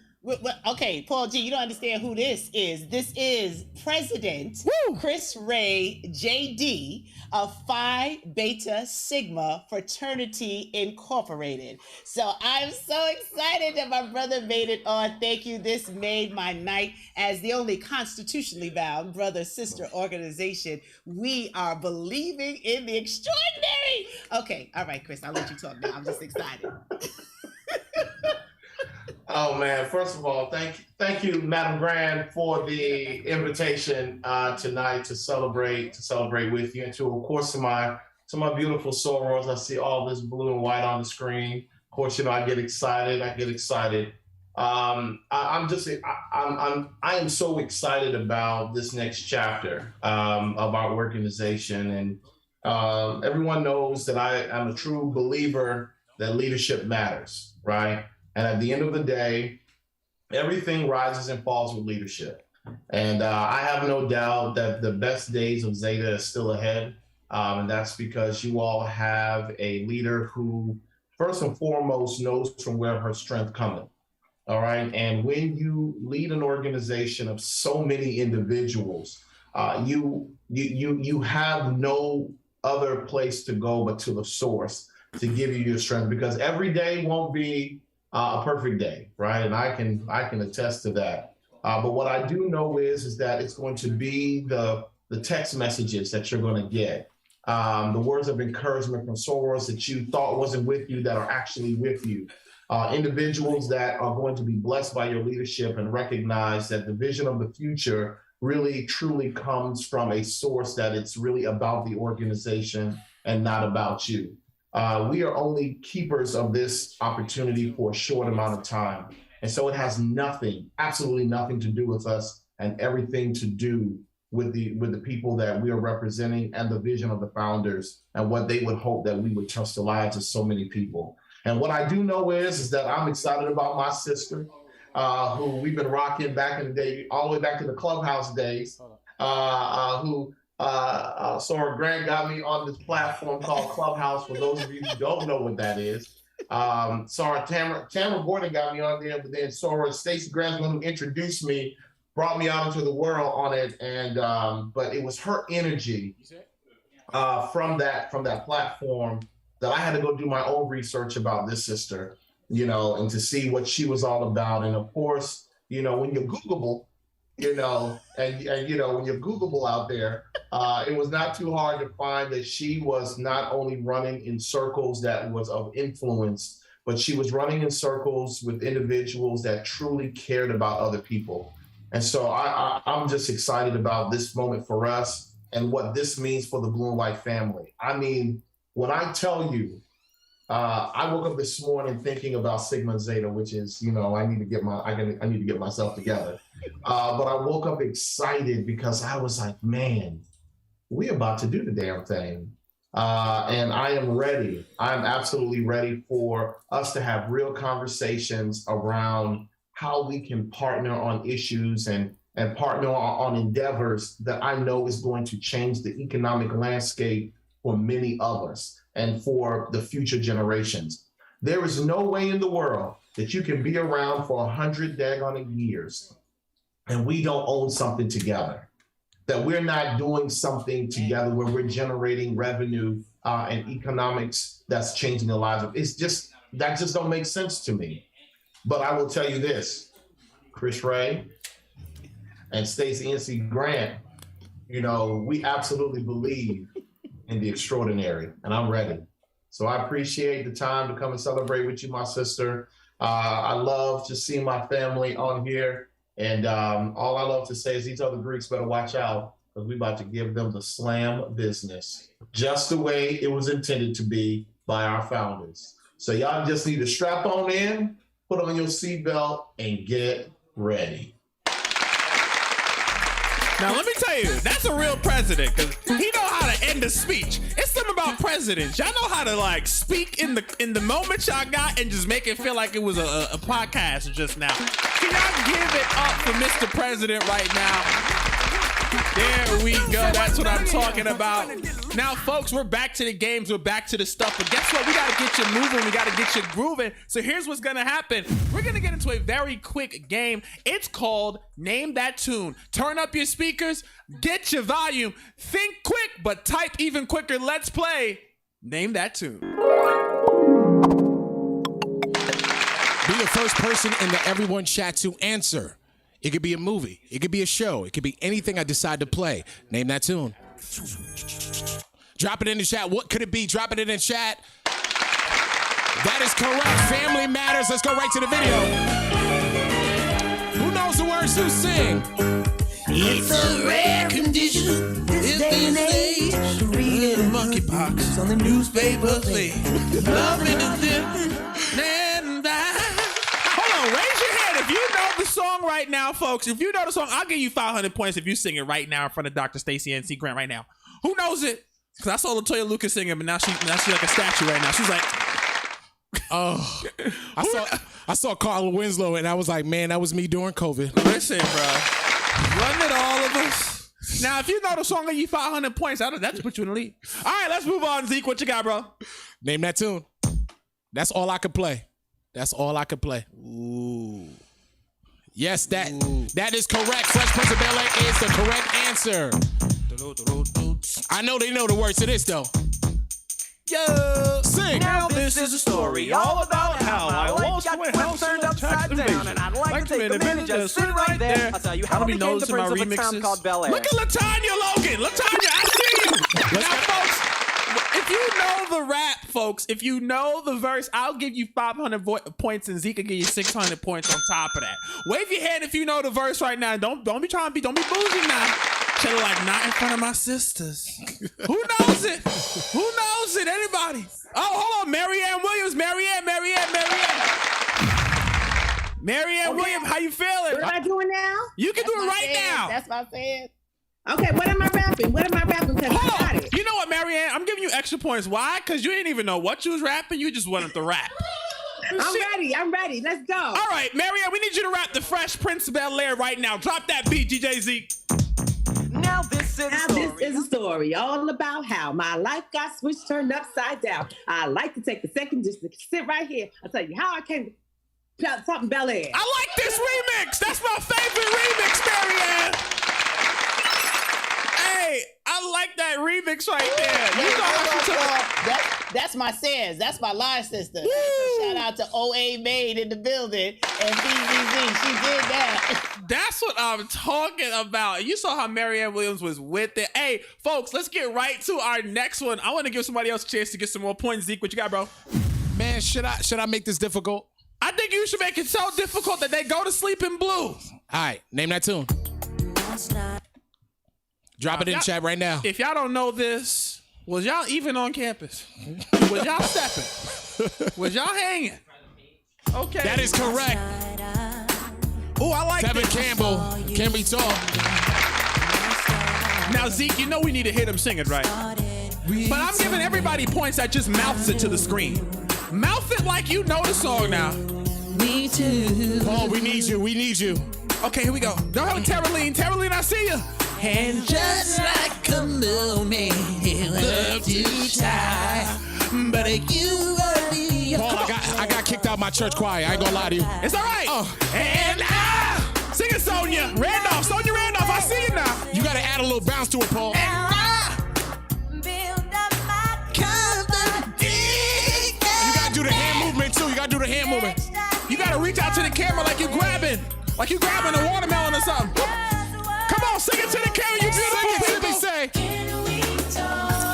Okay, Paul G, you don't understand who this is. This is President Chris Ray, JD, of Phi Beta Sigma Fraternity Incorporated. So I'm so excited that my brother made it on. Thank you. This made my night as the only constitutionally bound brother-sister organization. We are believing in the extraordinary. Okay, all right, Chris, I'll let you talk now. I'm just excited. Oh man! First of all, thank you, Madam Grant, for the invitation tonight to celebrate with you, and of course to my beautiful sorors. I see all this blue and white on the screen. Of course, I get excited. I am so excited about this next chapter of our organization, and everyone knows that I am a true believer that leadership matters, right? And at the end of the day, everything rises and falls with leadership. And I have no doubt that the best days of Zeta is still ahead. And that's because you all have a leader who, first and foremost, knows from where her strength cometh. All right. And when you lead an organization of so many individuals, you have no other place to go but to the source to give you your strength, because every day won't be a perfect day, right? And I can attest to that. But what I do know is that it's going to be the text messages that you're going to get, the words of encouragement from sorors that you thought wasn't with you that are actually with you, individuals that are going to be blessed by your leadership and recognize that the vision of the future really truly comes from a source that it's really about the organization and not about you. we are only keepers of this opportunity for a short amount of time. And so it has nothing, absolutely nothing to do with us and everything to do with the people that we are representing and the vision of the founders and what they would hope that we would touch the lives of so many people. And what I do know is that I'm excited about my sister, who we've been rocking back in the day, all the way back to the Clubhouse days, who Sorority Grant got me on this platform called Clubhouse, for those of you who don't know what that is. Tamara Gordon got me on there, but then Stacie Grant, who introduced me, brought me out into the world on it, and but it was her energy from that platform that I had to go do my own research about this sister, and to see what she was all about. And of course, when you're Googleable, and when you're Googleable out there, it was not too hard to find that she was not only running in circles that was of influence, but she was running in circles with individuals that truly cared about other people. And so I'm just excited about this moment for us and what this means for the Blue and White family. I mean, when I tell you, I woke up this morning thinking about Sigma and Zeta, which is, I need to get myself together. But I woke up excited because I was like, man, we're about to do the damn thing. And I am ready. I'm absolutely ready for us to have real conversations around how we can partner on issues and partner on endeavors that I know is going to change the economic landscape for many of us and for the future generations. There is no way in the world that you can be around for 100 daggone years and we don't own something together, that we're not doing something together where we're generating revenue and economics that's changing the lives of, that just don't make sense to me. But I will tell you this, Chris Ray and Stacie NC Grant, we absolutely believe in the extraordinary, and I'm ready. So I appreciate the time to come and celebrate with you, my sister. I love just seeing my family on here. And all I love to say is these other Greeks better watch out, because we're about to give them the slam business, just the way it was intended to be by our founders. So y'all just need to strap on in, put on your seatbelt, and get ready. Now let me tell you, that's a real president, because he know how to end a speech. It's something about presidents. Y'all know how to speak in the moment y'all got and just make it feel like it was a podcast just now. Can y'all give it up for Mr. President right now? There we go. That's what I'm talking about. Now, folks, we're back to the games. We're back to the stuff. But guess what? We got to get you moving. We got to get you grooving. So here's what's going to happen. We're going to get into a very quick game. It's called Name That Tune. Turn up your speakers. Get your volume. Think quick, but type even quicker. Let's play Name That Tune. Be the first person in the everyone chat to answer. It could be a movie. It could be a show. It could be anything I decide to play. Name that tune. Drop it in the chat. What could it be? Drop it in the chat. That is correct. Family Matters. Let's go right to the video. Who knows the words? Who sing? It's a rare condition this day and age. Reading monkeypox on the newspaper. Love me to them and die. Hold on, raise your hand if you know the song right now, folks. If you know the song, I'll give you 500 points if you sing it right now in front of Dr. Stacie NC Grant right now. Who knows it? Because I saw LaToya Lucas singing, but now she's like a statue right now. She's like, oh, I saw Carla Winslow, and I was like, man, that was me during COVID. Listen, bro, wasn't it all of us? Now, if you know the song, I'll give you 500 points. That's put you in the lead. All right, let's move on, Zeke. What you got, bro? Name that tune. That's all I could play. That's all I could play. Ooh. Yes, that is correct. Fresh Prince of Bel-Air is the correct answer. I know they know the words to this, though. Yo, sing. Now this is a story all about how I once got flipped turned upside down, and I'd like to take a minute just sit right there. I'll tell you how I became the prince of a town called Bel Air. Look at LaTanya Logan. LaTanya, I see you. Now, folks, if you know the rap, folks, if you know the verse, I'll give you 500 points, and Zeke will give you 600 points on top of that. Wave your hand if you know the verse right now. Don't be bougie now. Should like not in front of my sisters. Who knows it? Who knows it? Anybody? Oh, hold on. Marianne Williams. Marianne Williams, how you feeling? What am I doing now? You can do it right now. That's what I said. Okay, what am I rapping? What am I rapping? Because I got it. You know what, Marianne? I'm giving you extra points. Why? Because you didn't even know what you was rapping. You just wanted to rap. I'm ready. Let's go. All right, Marianne, we need you to rap the Fresh Prince of Bel-Air right now. Drop that beat, DJ Zeke. Now this is a story all about how my life got switched, turned upside down. I like to take a second just to sit right here. I'll tell you how I came to something Bel-Air. I like this remix. That's my favorite remix, Marianne. Hey, I like that remix right there. You know how that's my Sans. That's my line sister. Shout out to OA Maid in the building and BZZ. She did that. That's what I'm talking about. You saw how Marianne Williams was with it. Hey, folks, let's get right to our next one. I want to give somebody else a chance to get some more points. Zeke, what you got, bro? Man, should I make this difficult? I think you should make it so difficult that they go to sleep in blue. All right, name that tune. Drop it in chat right now. If y'all don't know this, was y'all even on campus? Was y'all stepping? Was y'all hanging? Okay. That is correct. Oh, I like Tevin this. Campbell, Can We Talk? Now, Zeke, you know we need to hear them singing, right? But I'm giving everybody points that just mouths it to the screen. Mouth it like you know the song now. Me too. Paul, we need you. We need you. Okay, here we go. Don't have Terraline. Terraline, I see you. And just like a moment, love to try. But you already. Paul, I got kicked out my church choir. I ain't gonna lie to you. It's all right. And sing it, Sonia Randolph. Sonia Randolph, I see you now. You gotta add a little bounce to it, Paul. You gotta do the hand movement too. You gotta do the hand movement. You gotta reach out to the camera like you're grabbing a watermelon or something. Come on, sing it to the camera, you beautiful people. Say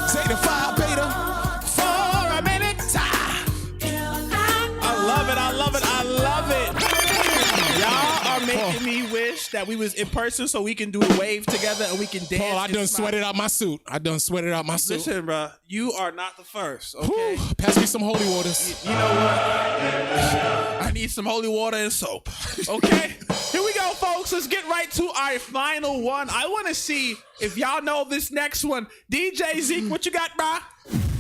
Zeta Phi Beta for a minute. I love it. I love it. I love it. Y'all are making me wish that we was in person so we can do a wave together and we can dance. Paul, I done sweated out my suit. Listen, bro, you are not the first, okay? Whew, pass me some holy waters. You know what? I need some holy water and soap, okay? Here we go, folks. Let's get right to our final one. I want to see if y'all know this next one. DJ Zeke, what you got, bro?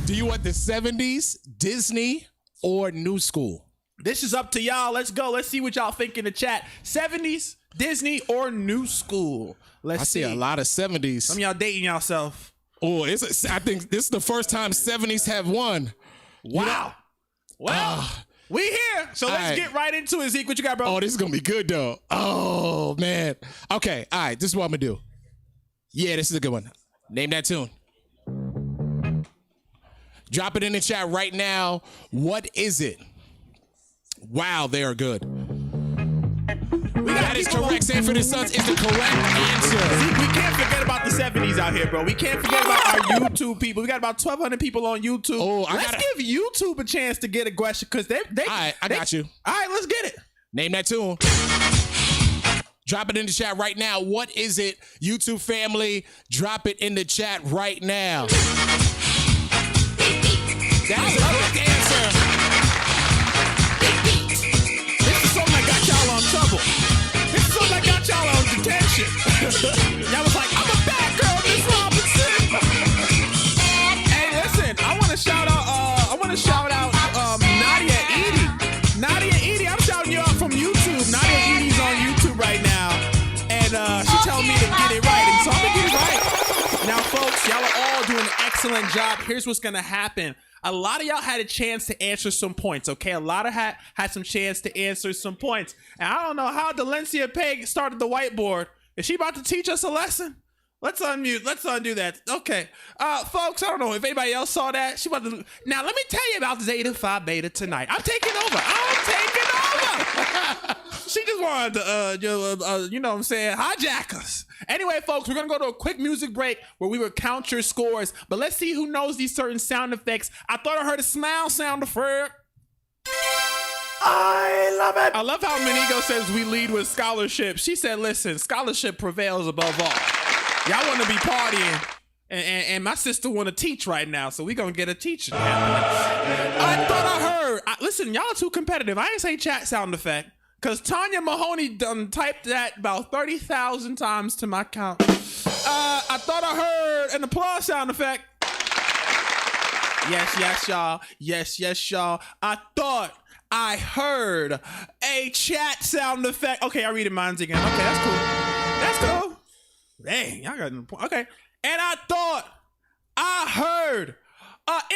Do you want the 70s, Disney, or New School? This is up to y'all. Let's go. Let's see what y'all think in the chat. 70s, Disney, or New School? Let's see. I see a lot of 70s. Some of y'all dating yourself. Oh, I think this is the first time 70s have won. Wow. Well, we here. So let's get right into it. Zeke, what you got, bro? Oh, this is going to be good, though. Oh, man. Okay. All right. This is what I'm going to do. Yeah, this is a good one. Name that tune. Drop it in the chat right now. What is it? Wow, they are good. That is correct. Sanford & Sons is the correct answer. See, we can't forget about the 70s out here, bro. We can't forget about our YouTube people. We got about 1,200 people on YouTube. Oh, let's give YouTube a chance to get a question because they. All right, I got you. All right, let's get it. Name that tune. Drop it in the chat right now. What is it, YouTube family? Drop it in the chat right now. That is the correct answer. Trouble. This is something that got y'all on detention. Y'all was like, I'm a bad girl, Miss Robinson. Hey, listen, I want to shout out Nadia Edie. Nadia Edie, I'm shouting you out from YouTube. Nadia Edie's on YouTube right now. And she told me to get it right. And so I'm gonna get it right. Now, folks, y'all are all doing an excellent job. Here's what's gonna happen. A lot of y'all had a chance to answer some points, okay? A lot of had some chance to answer some points. And I don't know how Delencia Peg started the whiteboard. Is she about to teach us a lesson? Let's unmute. Let's undo that. Okay. Folks, I don't know if anybody else saw that. She about to... Now, let me tell you about Zeta Phi Beta tonight. I'm taking over. She just wanted to, you know what I'm saying, hijack us. Anyway, folks, we're going to go to a quick music break where we will count your scores. But let's see who knows these certain sound effects. I thought I heard a smile sound effect. I love it. I love how Menigo says we lead with scholarship. She said, listen, scholarship prevails above all. Y'all want to be partying And my sister want to teach right now, so we gonna get a teacher. I thought I heard. Listen, y'all too competitive. I ain't say chat sound effect, cause Tanya Mahoney done typed that about 30,000 times to my count. I thought I heard an applause sound effect. Yes, y'all. Yes, y'all. I thought I heard a chat sound effect. Okay, I read it minds again. Okay, that's cool. That's cool. Dang, y'all got okay. And I thought I heard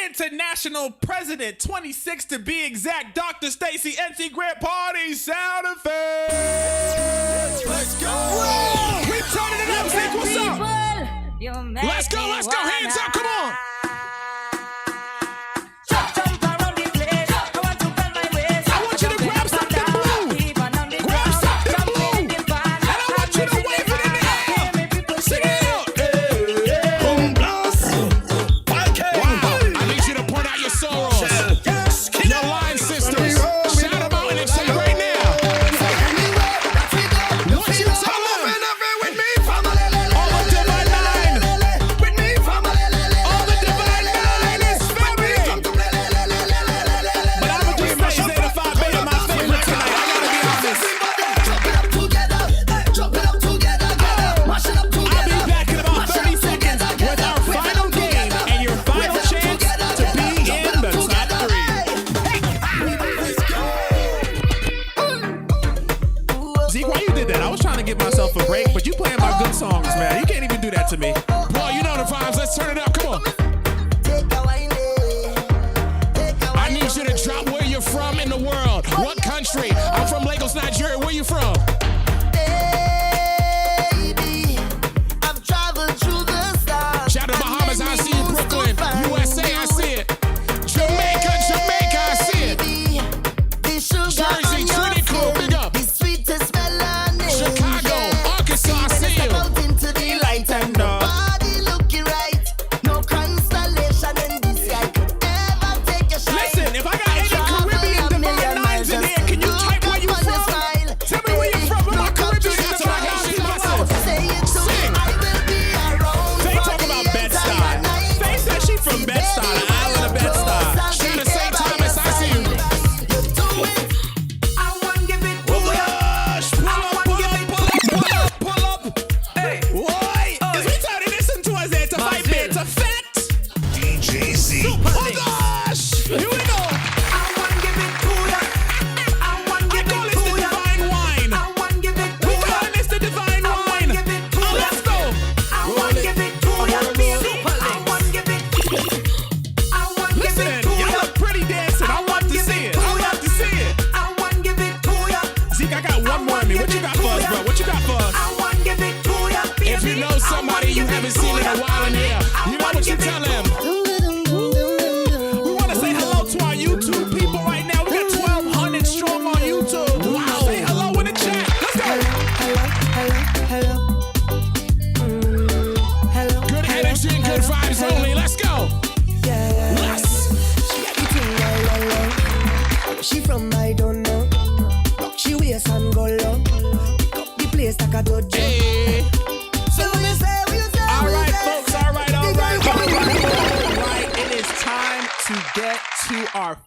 international president, 26 to be exact, Dr. Stacie NC Grant party sound effect. Let's go. Whoa. We turning it up, Zeke. What's up? Let's go. Hands up. Come on. To me. Boy, you know the vibes. Let's turn it up. Come on. I need you to drop where you're from in the world. What country? I'm from Lagos, Nigeria. Where you from? Baby, I've traveled through the stars. Shout out to Bahamas. I see you. Brooklyn, USA. I see it. Jamaica. I see it. Jersey, Trinity, big up. Chicago, Arkansas. I see you.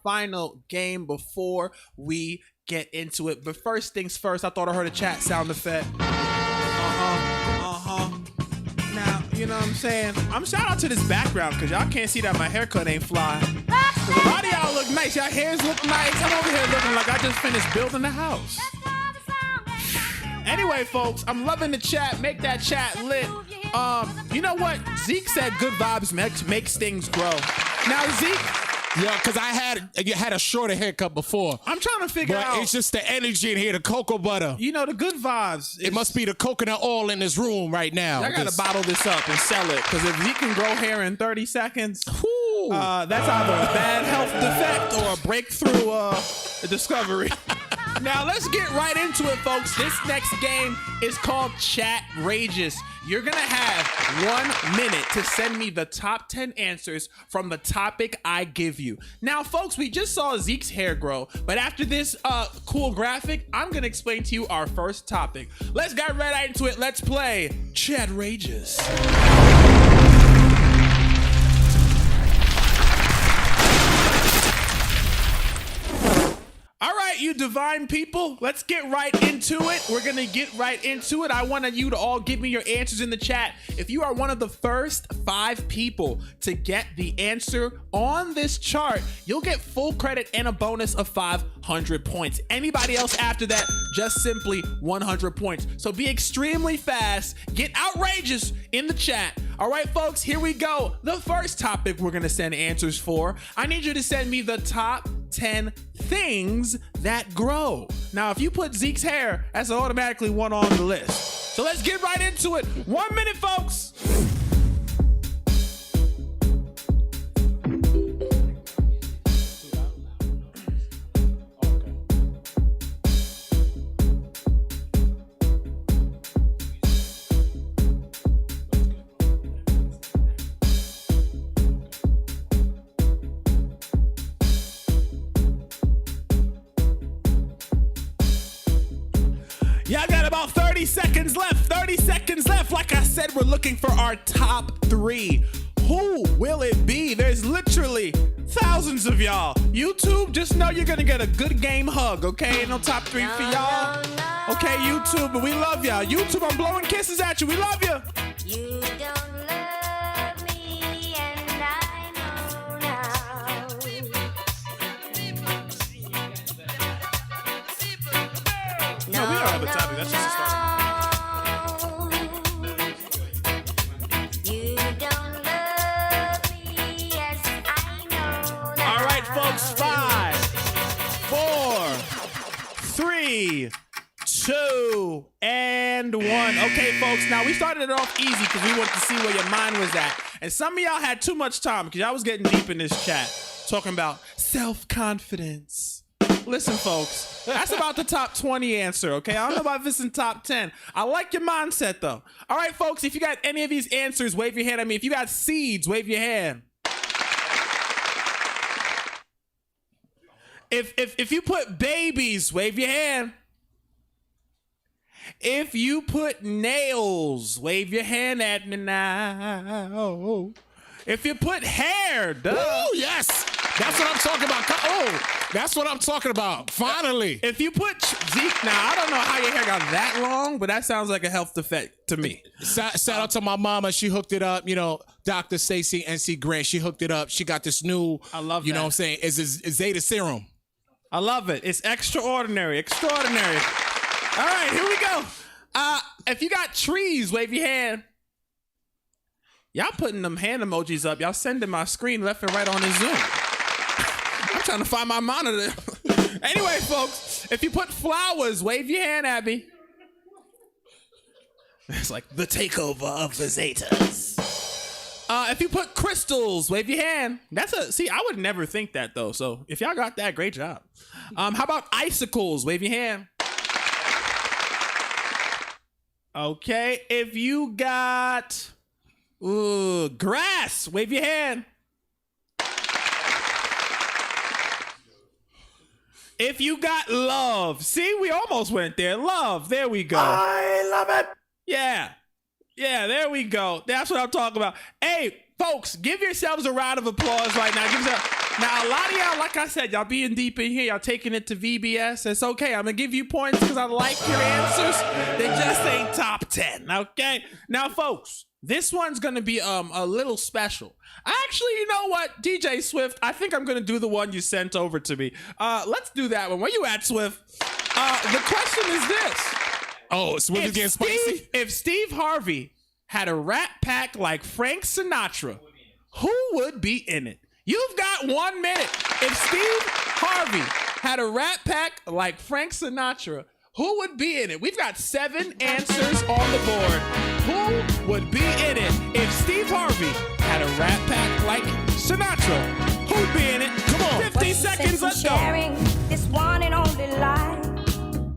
Final game before we get into it. But first things first, I thought I heard a chat sound effect. Now, you know what I'm saying? I'm shout out to this background because y'all can't see that my haircut ain't fly. A lot of y'all look nice. Y'all hairs look nice. I'm over here looking like I just finished building the house. Anyway, folks, I'm loving the chat. Make that chat lit. You know what? Zeke said good vibes makes things grow. Now, Zeke, yeah, because you had a shorter haircut before. I'm trying to figure out. It's just the energy in here, the cocoa butter. You know, the good vibes. It must be the coconut oil in this room right now. I gotta bottle this up and sell it. Because if he can grow hair in 30 seconds, that's either a bad health defect or a breakthrough discovery. Now, let's get right into it, folks. This next game is called Chat Rages. You're going to have 1 minute to send me the top 10 answers from the topic I give you. Now, folks, we just saw Zeke's hair grow, but after this cool graphic, I'm going to explain to you our first topic. Let's get right into it. Let's play Chat Rages. you divine people, let's get right into it. We're gonna get right into it. I want you to all give me your answers in the chat. If you are one of the first 5 people to get the answer on this chart, you'll get full credit and a bonus of 500 points. Anybody else after that, just simply 100 points. So be extremely fast, get outrageous in the chat. All right, folks, here we go. The first topic we're gonna send answers for. I need you to send me the top 10 things that grow. Now, if you put Zeke's hair, that's automatically one on the list. So let's get right into it. 1 minute, folks. Y'all got about 30 seconds left. 30 seconds left. Like I said, we're looking for our top 3. Who will it be? There's literally thousands of y'all. YouTube, just know you're gonna get a good game hug, okay? Ain't no top 3 for y'all. Okay, YouTube, but we love y'all. YouTube, I'm blowing kisses at you. We love you. You don't love me, and I know now. No, we don't have a topic. That's just a start. You don't love me, yes, I know now. All right, folks, 5, 4, 3, 2, and 1. Okay, folks, now we started it off easy because we wanted to see where your mind was at. And some of y'all had too much time because y'all was getting deep in this chat, talking about self-confidence. Listen, folks, that's about the top 20 answer, okay? I don't know about if it's in top 10. I like your mindset, though. All right, folks, if you got any of these answers, wave your hand at me. If you got seeds, wave your hand. If you put babies, wave your hand. If you put nails, wave your hand at me now. If you put hair, duh. Oh, yes. That's what I'm talking about. Oh, that's what I'm talking about. Finally. If you put Zeke, now I don't know how your hair got that long, but that sounds like a health defect to me. Shout out to my mama. She hooked it up. You know, Dr. Stacie NC Grant. She hooked it up. She got this new, I love you that. know what I'm saying, it's a Zeta serum. I love it. It's extraordinary. Extraordinary. All right, here we go. If you got trees, wave your hand. Y'all putting them hand emojis up. Y'all sending my screen left and right on the Zoom. I'm trying to find my monitor. Anyway, folks, if you put flowers, wave your hand at me. It's like the takeover of the Zetas. If you put crystals, wave your hand. See, I would never think that though. So if y'all got that, great job. How about icicles? Wave your hand. Okay, if you got grass, wave your hand. If you got love, see, we almost went there. Love, there we go. I love it. Yeah, there we go. That's what I'm talking about. Hey, folks, give yourselves a round of applause right now. Now, a lot of y'all, like I said, y'all being deep in here, y'all taking it to VBS. It's okay. I'm going to give you points because I like your answers. They just ain't top 10, okay? Now, folks, this one's going to be a little special. Actually, you know what, DJ Swift, I think I'm going to do the one you sent over to me. Let's do that one. Where you at, Swift? The question is this. Oh, Swift is getting spicy? If Steve Harvey had a Rat Pack like Frank Sinatra, who would be in it? You've got 1 minute. If Steve Harvey had a Rat Pack like Frank Sinatra, who would be in it? We've got 7 answers on the board. Who would be in it if Steve Harvey had a Rat Pack like Sinatra? Who'd be in it? Come on. 50 seconds, let's go. Sharing this one and only life,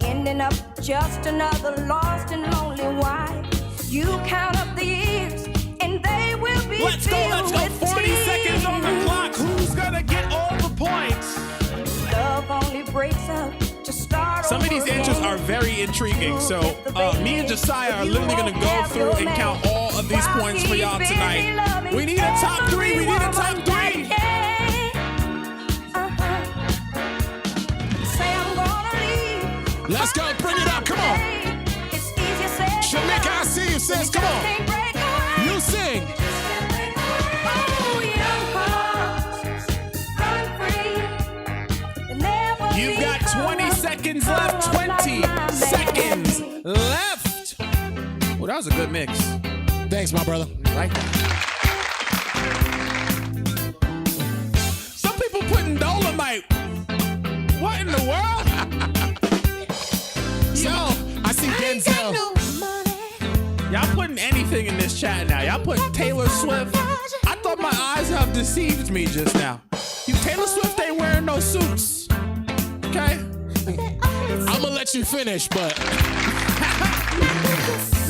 ending up just another lost and lonely wife. You count up the years and they will be Let's go. 40 seconds on the clock. Who's gonna get all the points? Love only breaks up to start. Some of these answers are very intriguing. So me and Josiah are literally gonna go through and count all of these points for y'all tonight. We need a top 3. We need a top 3. Say I'm gonna Let's go. Bring it up. Come on. Shamika, I see you, sis. Come on. You sing. You've got 20 seconds left. 20 seconds left. Well, that was a good mix. Thanks, my brother. Like that. Some people putting Dolomite. What in the world? Yo, I see Denzel. Y'all putting anything in this chat now. Y'all putting Taylor Swift. I thought my eyes have deceived me just now. Taylor Swift ain't wearing no suits. Okay? I'm gonna let you finish, but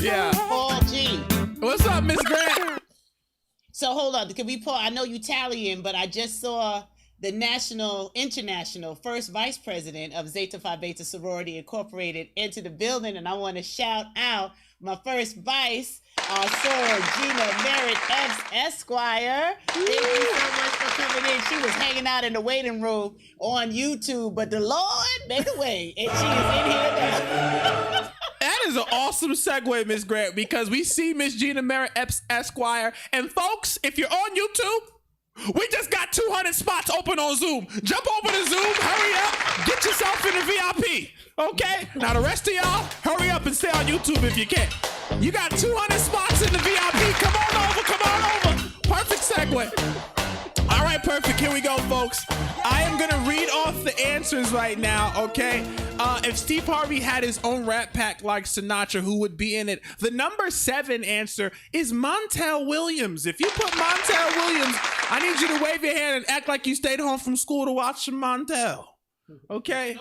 yeah. Paul G. What's up, Miss Grant? So hold on, can we Paul? I know you tallying, but I just saw the international first vice president of Zeta Phi Beta Sorority Incorporated into the building, and I want to shout out my first vice, Soror Gina Merritt Epps Esquire. Thank you so much for coming in. She was hanging out in the waiting room on YouTube, but the Lord made a way, and she is in here now. That is an awesome segue, Miss Grant, because we see Miss Gina Merritt Epps Esquire. And folks, if you're on YouTube, we just got 200 spots open on Zoom. Jump over to Zoom, hurry up, get yourself in the VIP, okay? Now the rest of y'all, hurry up and stay on YouTube if you can. You got 200 spots in the VIP. Come on over. Perfect segue. All right, perfect. Here we go, folks. I am going to read off the answers right now, okay? If Steve Harvey had his own rap pack like Sinatra, who would be in it? The number 7 answer is Montel Williams. If you put Montel Williams, I need you to wave your hand and act like you stayed home from school to watch some Montel, okay?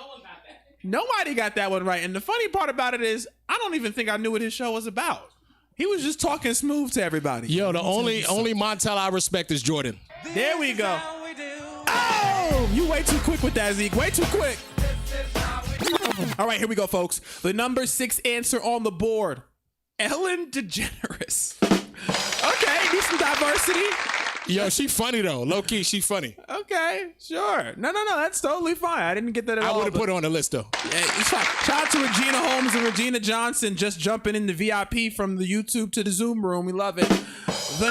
Nobody got that one right. And the funny part about it is, I don't even think I knew what his show was about. He was just talking smooth to everybody. Yo, the only Montel I respect is Jordan. There we go. Oh, you way too quick with that, Zeke. Way too quick. All right, here we go, folks. The number 6 answer on the board, Ellen DeGeneres. Okay, need some diversity. Yo, she funny though. Low key, she funny. Okay, sure. No, that's totally fine. I didn't get that at all. I would have put her on the list though. Yeah, it's fine. Shout out to Regina Holmes and Regina Johnson just jumping in the VIP from the YouTube to the Zoom room. We love it. The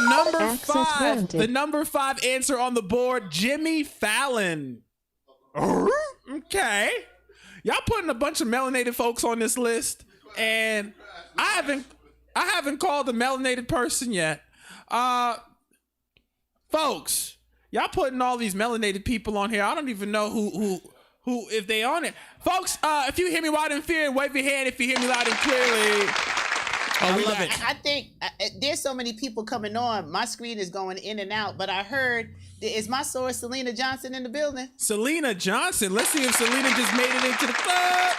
number 5 answer on the board, Jimmy Fallon. Okay. Y'all putting a bunch of melanated folks on this list, and I haven't called a melanated person yet. Folks, y'all putting all these melanated people on here. I don't even know who if they on it. Folks, if you hear me loud and clear, wave your hand if you hear me loud and clearly. I love it. I think there's so many people coming on. My screen is going in and out, but I heard, is my source Selena Johnson in the building? Selena Johnson. Let's see if Selena just made it into the club.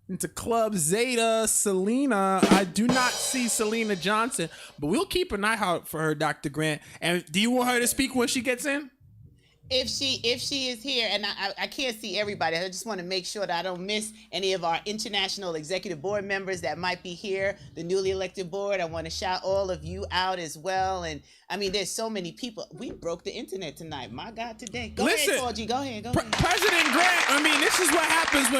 Into Club Zeta. Selena. I do not see Selena Johnson, but we'll keep an eye out for her, Dr. Grant. And do you want her to speak when she gets in? If she is here, and I can't see everybody, I just want to make sure that I don't miss any of our international executive board members that might be here, the newly elected board. I want to shout all of you out as well. And I mean, there's so many people. We broke the internet tonight. My God, today. Go ahead, Paul G. Go ahead. President Grant, I mean, this is what happens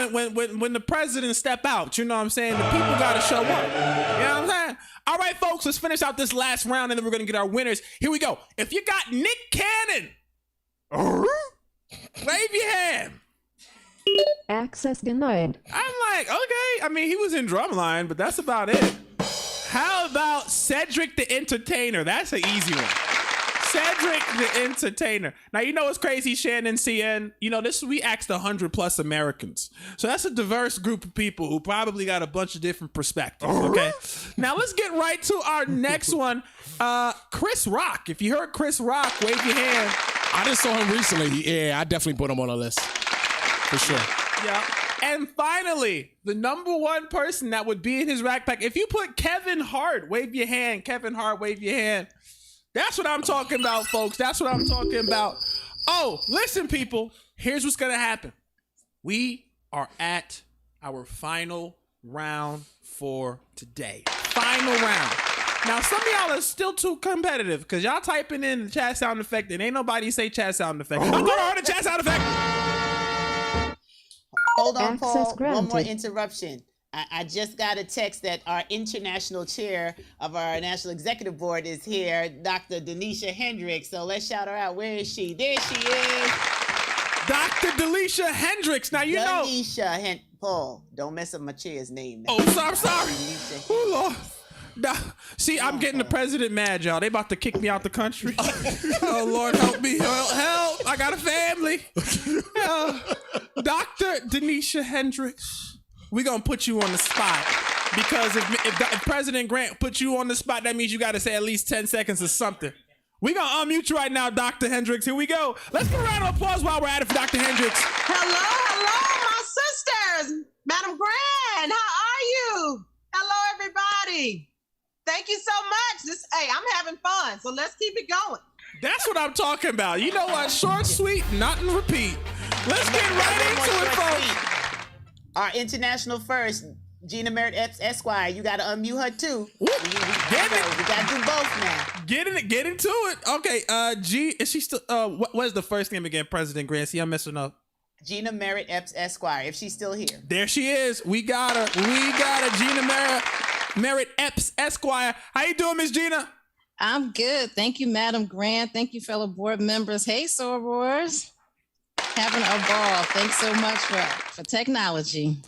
when the president step out. You know what I'm saying? The people got to show up. You know what I'm saying? All right, folks, let's finish out this last round, and then we're going to get our winners. Here we go. If you got Nick Cannon, wave your hand. Access denied. I'm like, okay. I mean, he was in Drumline, but that's about it. How about Cedric the Entertainer? That's an easy one. Cedric the Entertainer. Now, you know what's crazy, Shannon CN? You know, we asked 100+ Americans. So that's a diverse group of people who probably got a bunch of different perspectives, okay? Now, let's get right to our next one. Chris Rock. If you heard Chris Rock, wave your hand. I just saw him recently. Yeah, I definitely put him on the list. For sure. Yeah. And finally, the number 1 person that would be in his rack pack. If you put Kevin Hart, wave your hand. Kevin Hart, wave your hand. That's what I'm talking about, folks. That's what I'm talking about. Oh, listen, people. Here's what's going to happen. We are at our final round for today. Final round. Now, some of y'all are still too competitive because y'all typing in the chat sound effect and ain't nobody say chat sound effect. I'm going to hear the chat sound effect. Hold on, Access Paul. granted. One more interruption. I just got a text that our international chair of our National Executive Board is here, Dr. Denisha Hendricks. So let's shout her out. Where is she? There she is. Dr. Delisha Hendricks. Now, you know. Denisha Paul, don't mess up my chair's name now. Oh, I'm sorry. Oh, Lord. Nah, see, I'm getting the president mad, y'all. They about to kick me out the country. Oh, Lord, help me. Help. I got a family. Dr. Denisha Hendricks, we're going to put you on the spot. Because if President Grant put you on the spot, that means you got to say at least 10 seconds or something. We're going to unmute you right now, Dr. Hendricks. Here we go. Let's give a round of applause while we're at it for Dr. Hendricks. Hello, my sisters. Madam Grant, how are you? Hello, everybody. Thank you so much. Hey, I'm having fun, so let's keep it going. That's what I'm talking about. You know what? Short, sweet, not and repeat. Let's get right into it, folks. Our international first, Gina Merritt Epps Esquire. You got to unmute her too. We got to do both now. Get into it. Okay, G, is she still? What is the first name again, President Grant? See, I'm messing up. Gina Merritt Epps Esquire. If she's still here. There she is. We got her. Gina Merritt Epps Esquire. How you doing, Miss Gina? I'm good. Thank you, Madam Grant. Thank you, fellow board members. Hey, sorors. Having a ball. Thanks so much for technology.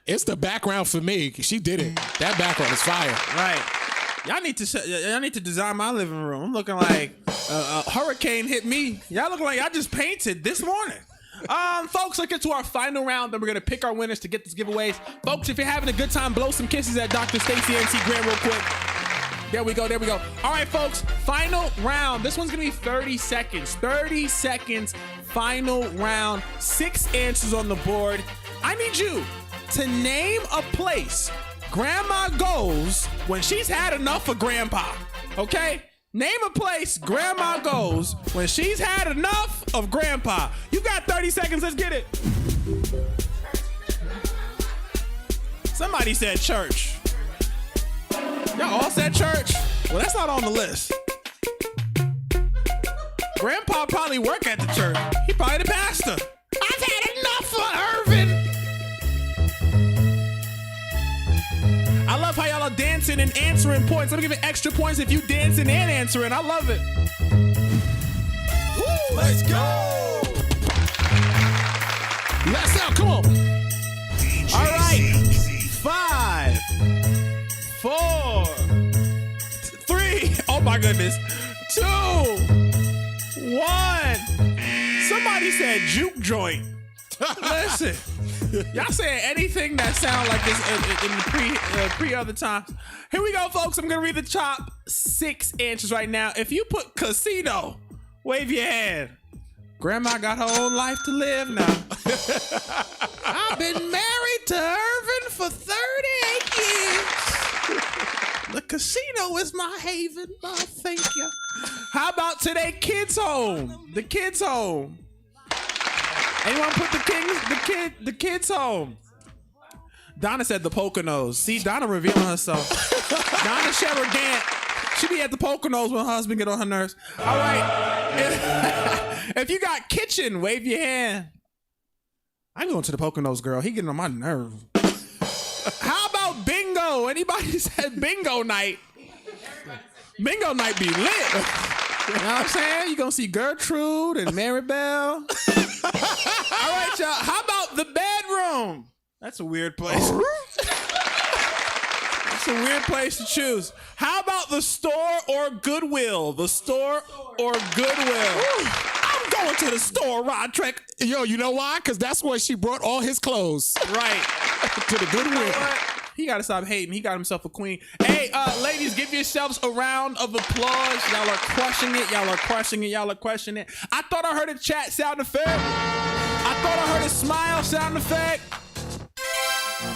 It's the background for me. She did it. That background is fire. Right. Y'all need to design my living room. I'm looking like a hurricane hit me. Y'all look like y'all just painted this morning. Folks, let's get to our final round. Then we're gonna pick our winners to get these giveaways. Folks, if you're having a good time, blow some kisses at Dr. Stacie NC Grant real quick. There we go. All right, folks, final round. This one's gonna be 30 seconds. 30 seconds, final round. 6 answers on the board. I need you to name a place Grandma goes when she's had enough of Grandpa. Okay? Name a place Grandma goes when she's had enough of Grandpa. You got 30 seconds. Let's get it. Somebody said church. Y'all all said church. Well, that's not on the list. Grandpa probably work at the church. He probably the pastor. I've had enough of Irvin. I love how y'all are dancing and answering points. Let me give it extra points if you dancing and answering. I love it. Woo, let's go. Let's go. Come on. All right. 5, 4, 3. Oh my goodness. 2, 1. Somebody said juke joint. Listen. Y'all saying anything that sound like this in the pre other times. Here we go, folks. I'm gonna read the top 6 answers right now. If you put casino, wave your hand. Grandma got her own life to live now. I've been married to Irvin for 38 years. The casino is my haven. Oh, thank you. How about today, kids home? The kids home. Anyone put the kids home? Donna said the Poconos. See, Donna revealing herself. Donna Sherrod-Gant. She be at the Poconos when her husband get on her nerves. All right. If you got kitchen, wave your hand. I'm going to the Poconos, girl. He getting on my nerve. How about bingo? Anybody said bingo night? Bingo night be lit. You know what I'm saying? You're going to see Gertrude and Maribel. All right, y'all. How about the bedroom? That's a weird place. That's a weird place to choose. How about the store or Goodwill? The store or Goodwill? I'm going to the store, Rod Trek. Yo, you know why? Because that's where she brought all his clothes. Right. To the Goodwill. You know what? He got to stop hating. He got himself a queen. Hey, ladies, give yourselves a round of applause. Y'all are crushing it. Y'all are crushing it. Y'all are crushing it. I thought I heard a chat sound effect. I thought I heard a smile sound effect.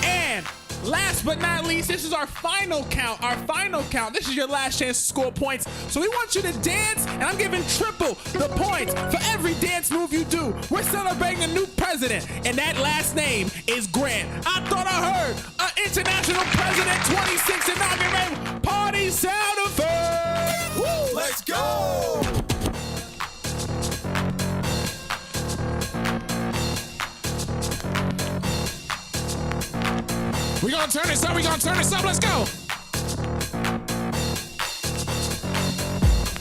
And last but not least, this is our final count. Our final count. This is your last chance to score points. So we want you to dance, and I'm giving triple the points for every dance move you do. We're celebrating a new president, and that last name is Grant. I thought I heard an international president 26 inauguration party sound effect. Woo, let's go. We gonna turn this up. We gonna turn this up. Let's go.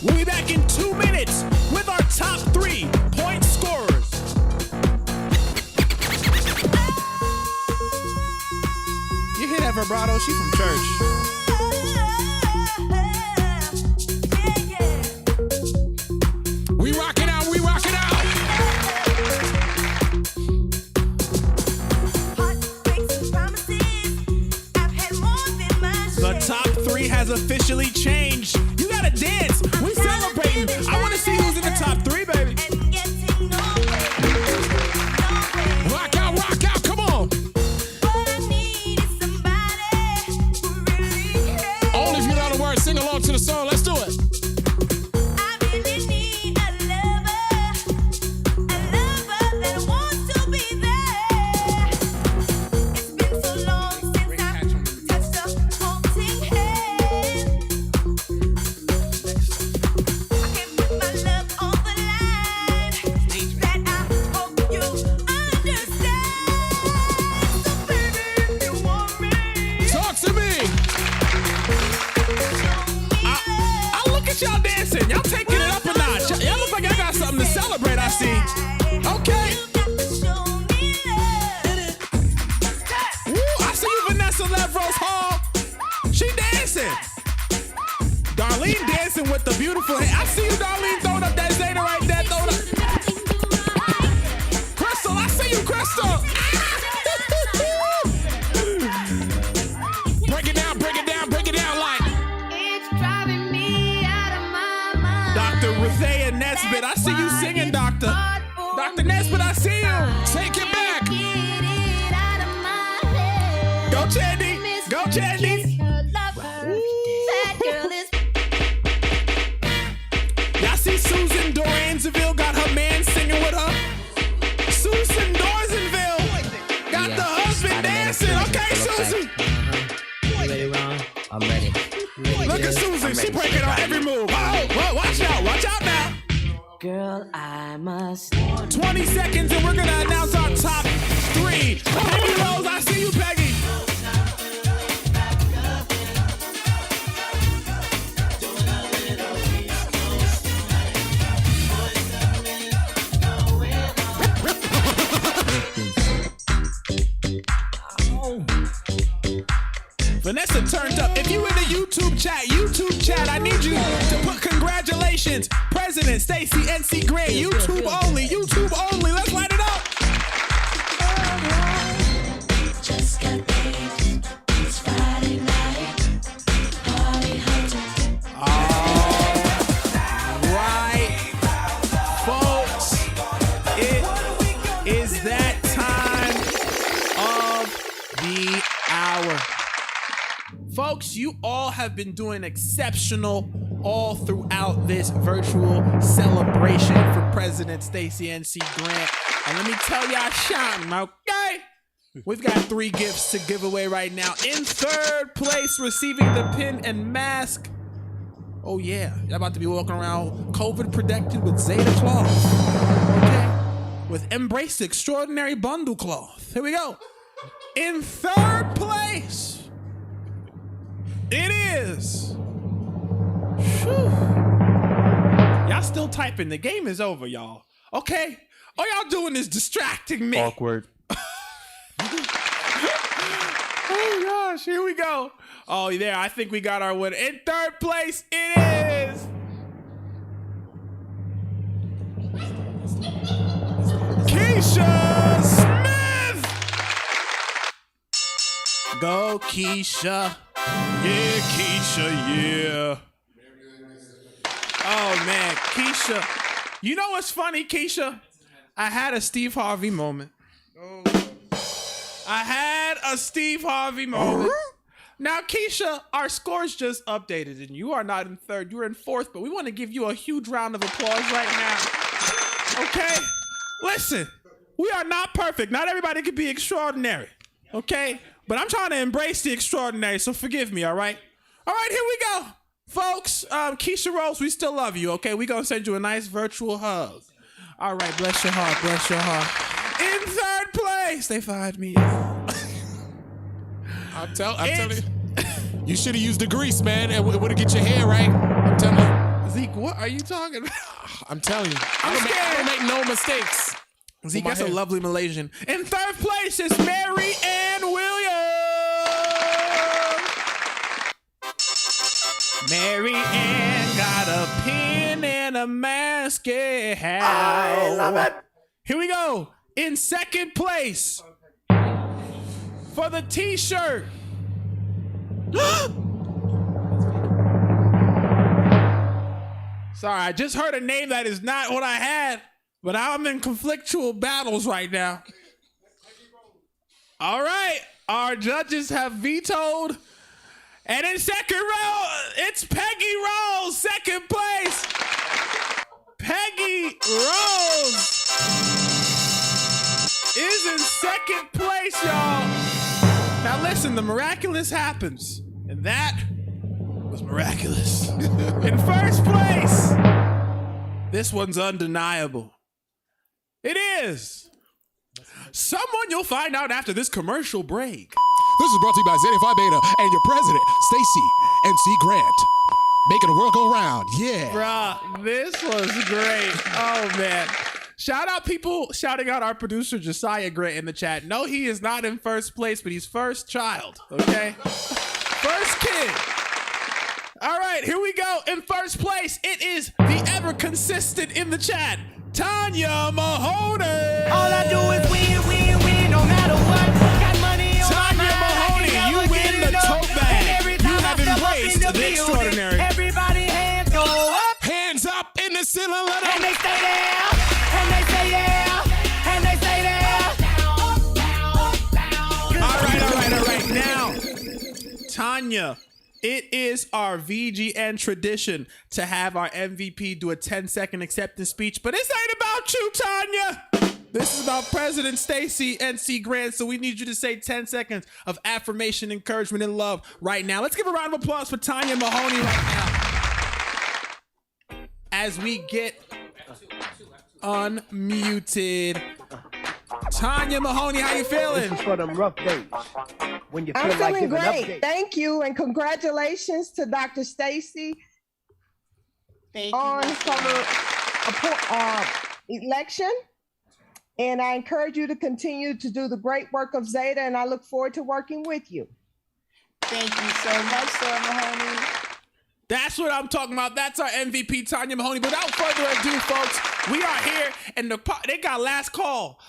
We'll be back in 2 minutes with our top 3 point scorers. You hear that vibrato? She from church. We rockin' out. We rockin' out. The top 3 has officially changed. You gotta dance. We celebrating. I wanna see who's in the top 3, baby. Rock out, come on. Only if you know the words, sing along to the song. Let's do it. Talk to me. I look at y'all dancing. Y'all taking it up a notch. Y'all look like y'all got something to celebrate, I see. Okay. Woo, I see you, Vanessa Levros Hall. She dancing. Darlene dancing with the beautiful hair. I see you, Darlene, throwing up that Zeta right there. Throwing up. Crystal, I see you, Crystal. Break it down like. Dr. Rethea Nesbitt, I see you singing, Doctor. Dr. Nesbitt, I see you. Take it back. Go, Chandy. Go, Chandy. Y'all see Susan Doransville got her man singing with her? Susan Doransville got the husband dancing. Okay, Susan. You ready, Ron? I'm ready. Look at Susan. She breaking on every move. Oh, watch out. Watch out now. Girl, I must. 20 seconds and we're going to announce our top 3. Peggy Rose, I see you, Peggy. Vanessa turned up. If you in the YouTube chat, I need you to put congratulations. President Stacie NC Grant, YouTube only. Let's light it up. Just got paid. It's Friday night. Party hunter. All right, folks, it is that time of the hour. Folks, you all have been doing exceptional all throughout this virtual celebration for President Stacie NC Grant. And let me tell y'all something, okay? We've got 3 gifts to give away right now. In 3rd place, receiving the pin and mask. Oh yeah, you're about to be walking around COVID protected with Zeta cloth. Okay? With Embrace the Extraordinary Bundle cloth. Here we go. In 3rd place, it is. Whew. Y'all still typing. The game is over, y'all. Okay? All y'all doing is distracting me. Awkward. Oh gosh, here we go. Oh, there. I think we got our winner. In 3rd place, it is. Keisha Smith. Go, Keisha. Yeah, Keisha, yeah. Oh, man, Keisha. You know what's funny, Keisha? I had a Steve Harvey moment. I had a Steve Harvey moment. Now, Keisha, our scores just updated, and you are not in 3rd. You're in 4th, but we want to give you a huge round of applause right now. Okay? Listen, we are not perfect. Not everybody can be extraordinary. Okay? But I'm trying to embrace the extraordinary, so forgive me, all right? All right, here we go. Folks, Keisha Rose, we still love you, okay? We're going to send you a nice virtual hug. All right, bless your heart, bless your heart. In 3rd place, they fired me. I'm telling you. You should have used the grease, man. It would have get your hair right. I'm telling you. Zeke, what are you talking about? I'm telling you. I don't make no mistakes. Zeke, that's a lovely Malaysian. In third place is Mary Ann Williams. Mary Ann got a pin and a mask. I love it. Here we go. In second place for the t-shirt. Sorry, I just heard a name that is not what I had, but I'm in conflictual battles right now. All right, our judges have vetoed. And in second row, it's Peggy Rose, second place. Peggy Rose is in second place, y'all. Now listen, the miraculous happens, and that was miraculous. In first place, this one's undeniable. It is someone you'll find out after this commercial break. This is brought to you by Zeta Phi Beta and your president, Stacie NC Grant. Making the world go round, yeah. Bruh, this was great. Oh, man. Shout out people shouting out our producer, Josiah Grant, in the chat. No, he is not in first place, but he's first child, okay? First kid. All right, here we go. In first place, it is the ever consistent in the chat, Tanya Mahoney. All I do is win, win, win, no matter what. Got money on Tanya my mind, Mahoney, you win the tote bag. You have embraced the extraordinary. Everybody hands go up. Hands up in the ceiling, let And they stay there. And they stay there. And they stay there. All right. Now, Tanya, it is our VGN tradition to have our MVP do a 10-second acceptance speech, but this ain't about you, Tanya. This is about President Stacie NC Grant, so we need you to say 10 seconds of affirmation, encouragement, and love right now. Let's give a round of applause for Tanya Mahoney right now. As we get unmuted. Tanya Mahoney, how you feeling? This is for them rough days. When you feel I'm like feeling giving great. updates. Thank you, and congratulations to Dr. Stacie on her election. And I encourage you to continue to do the great work of Zeta, and I look forward to working with you. Thank you so much, Sir Mahoney. That's what I'm talking about. That's our MVP, Tanya Mahoney. Without further ado, folks, we are here, and they got last call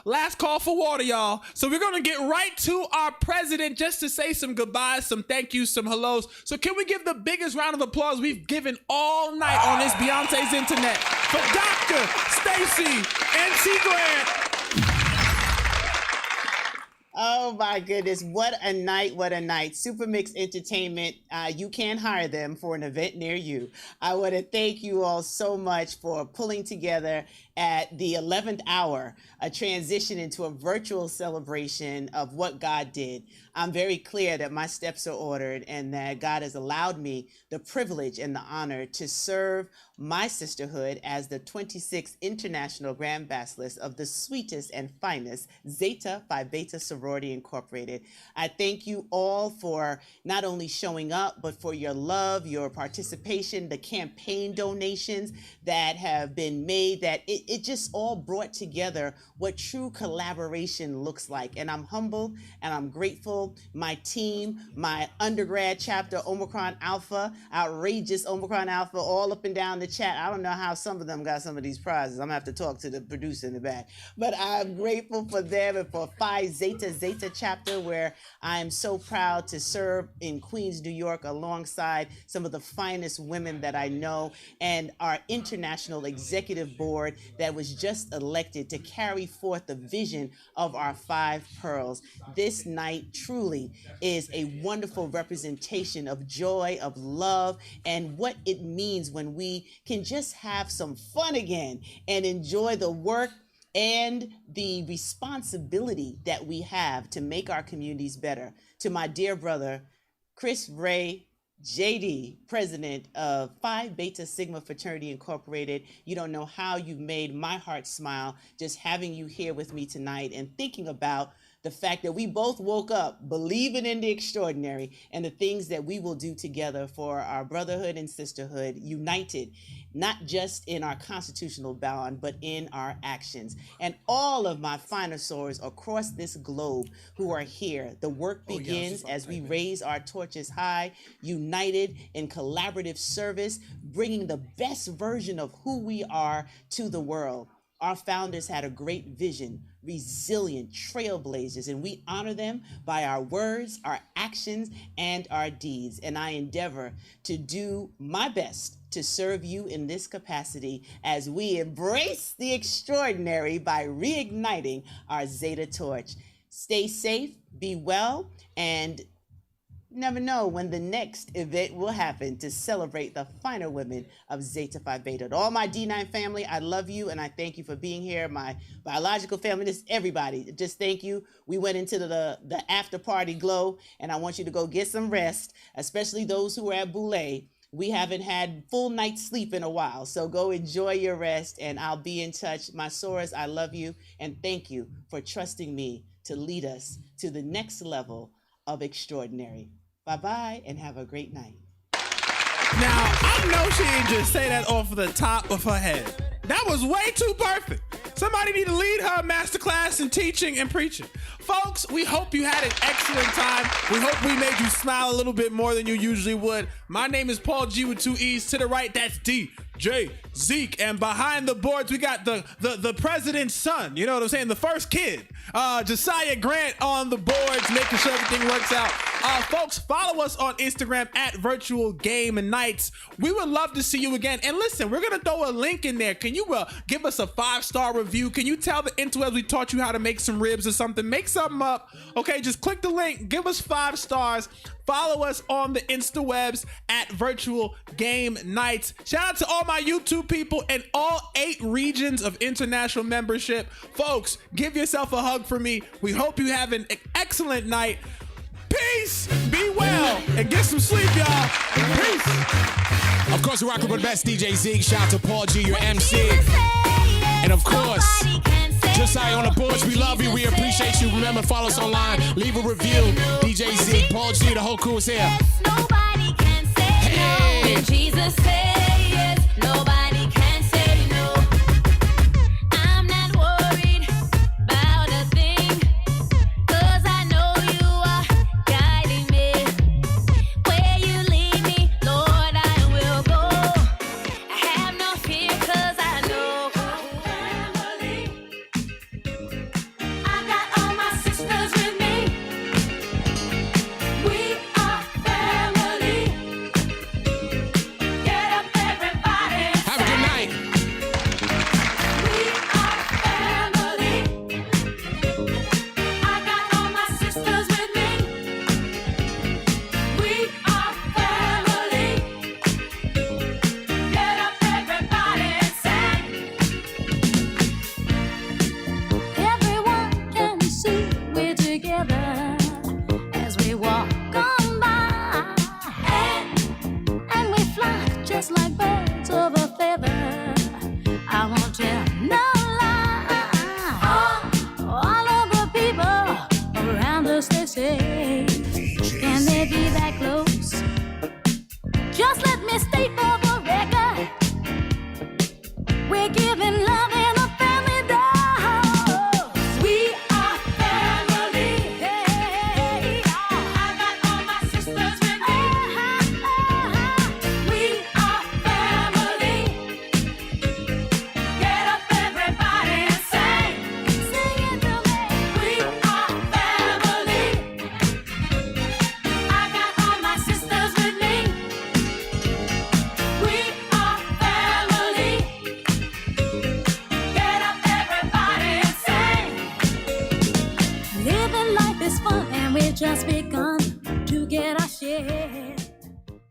for water, y'all. So we're gonna get right to our president just to say some goodbyes, some thank yous, some hellos. So can we give the biggest round of applause we've given all night on this Beyonce's internet for Dr. Stacie NC Grant. Oh my goodness, what a night, what a night. Supermix Entertainment, you can hire them for an event near you. I want to thank you all so much for pulling together at the 11th hour, a transition into a virtual celebration of what God did. I'm very clear that my steps are ordered and that God has allowed me the privilege and the honor to serve my sisterhood as the 26th International Grand Basilisk of the sweetest and finest Zeta Phi Beta Sorority Incorporated. I thank you all for not only showing up, but for your love, your participation, the campaign donations that have been made, that it just all brought together what true collaboration looks like. And I'm humbled and I'm grateful. My team, my undergrad chapter, Omicron Alpha, outrageous Omicron Alpha, all up and down the chat. I don't know how some of them got some of these prizes. I'm gonna have to talk to the producer in the back. But I'm grateful for them and for Phi Zeta chapter, where I am so proud to serve in Queens, New York, alongside some of the finest women that I know, and our international executive board that was just elected to carry forth the vision of our 5 pearls. This night truly is a wonderful representation of joy, of love, and what it means when we can just have some fun again and enjoy the work and the responsibility that we have to make our communities better. To my dear brother, Chris Ray, JD, president of Phi Beta Sigma Fraternity Incorporated. You don't know how you made my heart smile just having you here with me tonight and thinking about the fact that we both woke up believing in the extraordinary and the things that we will do together for our brotherhood and sisterhood, united, not just in our constitutional bond, but in our actions. And all of my Finosaurs across this globe who are here, the work begins as we raise our torches high, united in collaborative service, bringing the best version of who we are to the world. Our founders had a great vision, resilient trailblazers, and we honor them by our words, our actions, and our deeds. And I endeavor to do my best to serve you in this capacity as we embrace the extraordinary by reigniting our Zeta torch. Stay safe, be well, and never know when the next event will happen to celebrate the finer women of Zeta Phi Beta. To all my D9 family, I love you and I thank you for being here. My biological family, just everybody, just thank you. We went into the after party glow and I want you to go get some rest, especially those who are at Boulé. We haven't had full night's sleep in a while, so go enjoy your rest and I'll be in touch. My Soras, I love you and thank you for trusting me to lead us to the next level of extraordinary. Bye-bye and have a great night. Now, I know she didn't just say that off the top of her head. That was way too perfect. Somebody need to lead her masterclass in teaching and preaching. Folks, we hope you had an excellent time. We hope we made you smile a little bit more than you usually would. My name is Paul G with 2 E's. To the right, that's DJ Zeke. And behind the boards, we got the president's son. You know what I'm saying? The first kid. Stacie Grant on the boards, making sure everything works out. Folks, follow us on Instagram at Virtual Game Nights. We would love to see you again. And listen, we're going to throw a link in there. Can you give us a 5-star review? Can you tell the interwebs we taught you how to make some ribs or something? Make something up. Okay, just click the link. Give us 5 stars. Follow us on the Instawebs at Virtual Game Nights. Shout out to all my YouTube people and all 8 regions of international membership. Folks, give yourself a hug for me. We hope you have an excellent night. Peace, be well, and get some sleep, y'all. Peace. Of course, we're rocking with the best DJ Zeke. Shout out to Paul G, your MC. And of course, Stacie on the boards, we love you. We appreciate you. Remember, follow us online. Leave a review. DJ Zeke, Paul G, the whole crew is here. Nobody can say no. When Jesus says yes, nobody can say no. I'm not worried about a thing, 'cause I know you are guiding me. Where you lead me, Lord, I will go. I have no fear, 'cause I know family. I got all my sisters with me. We are family. Get up, everybody. Have a good night. We are family. I got all my sisters with me. We are family. Get up, everybody, and sing. Everyone can see we're together as we walk on by, and we fly just like birds of a feather. I won't tell no lie. All of the people around us, they say, can they be that close? Just let me state for the record, we're giving love in a family dose. We are family. Hey, I got all my sisters with me. We are family. Get up, everybody, and sing. Sing it to me. We are family. I got all my sisters with me. We are family. Get up, everybody, and sing. Living life is fun, and we've just begun to get our share.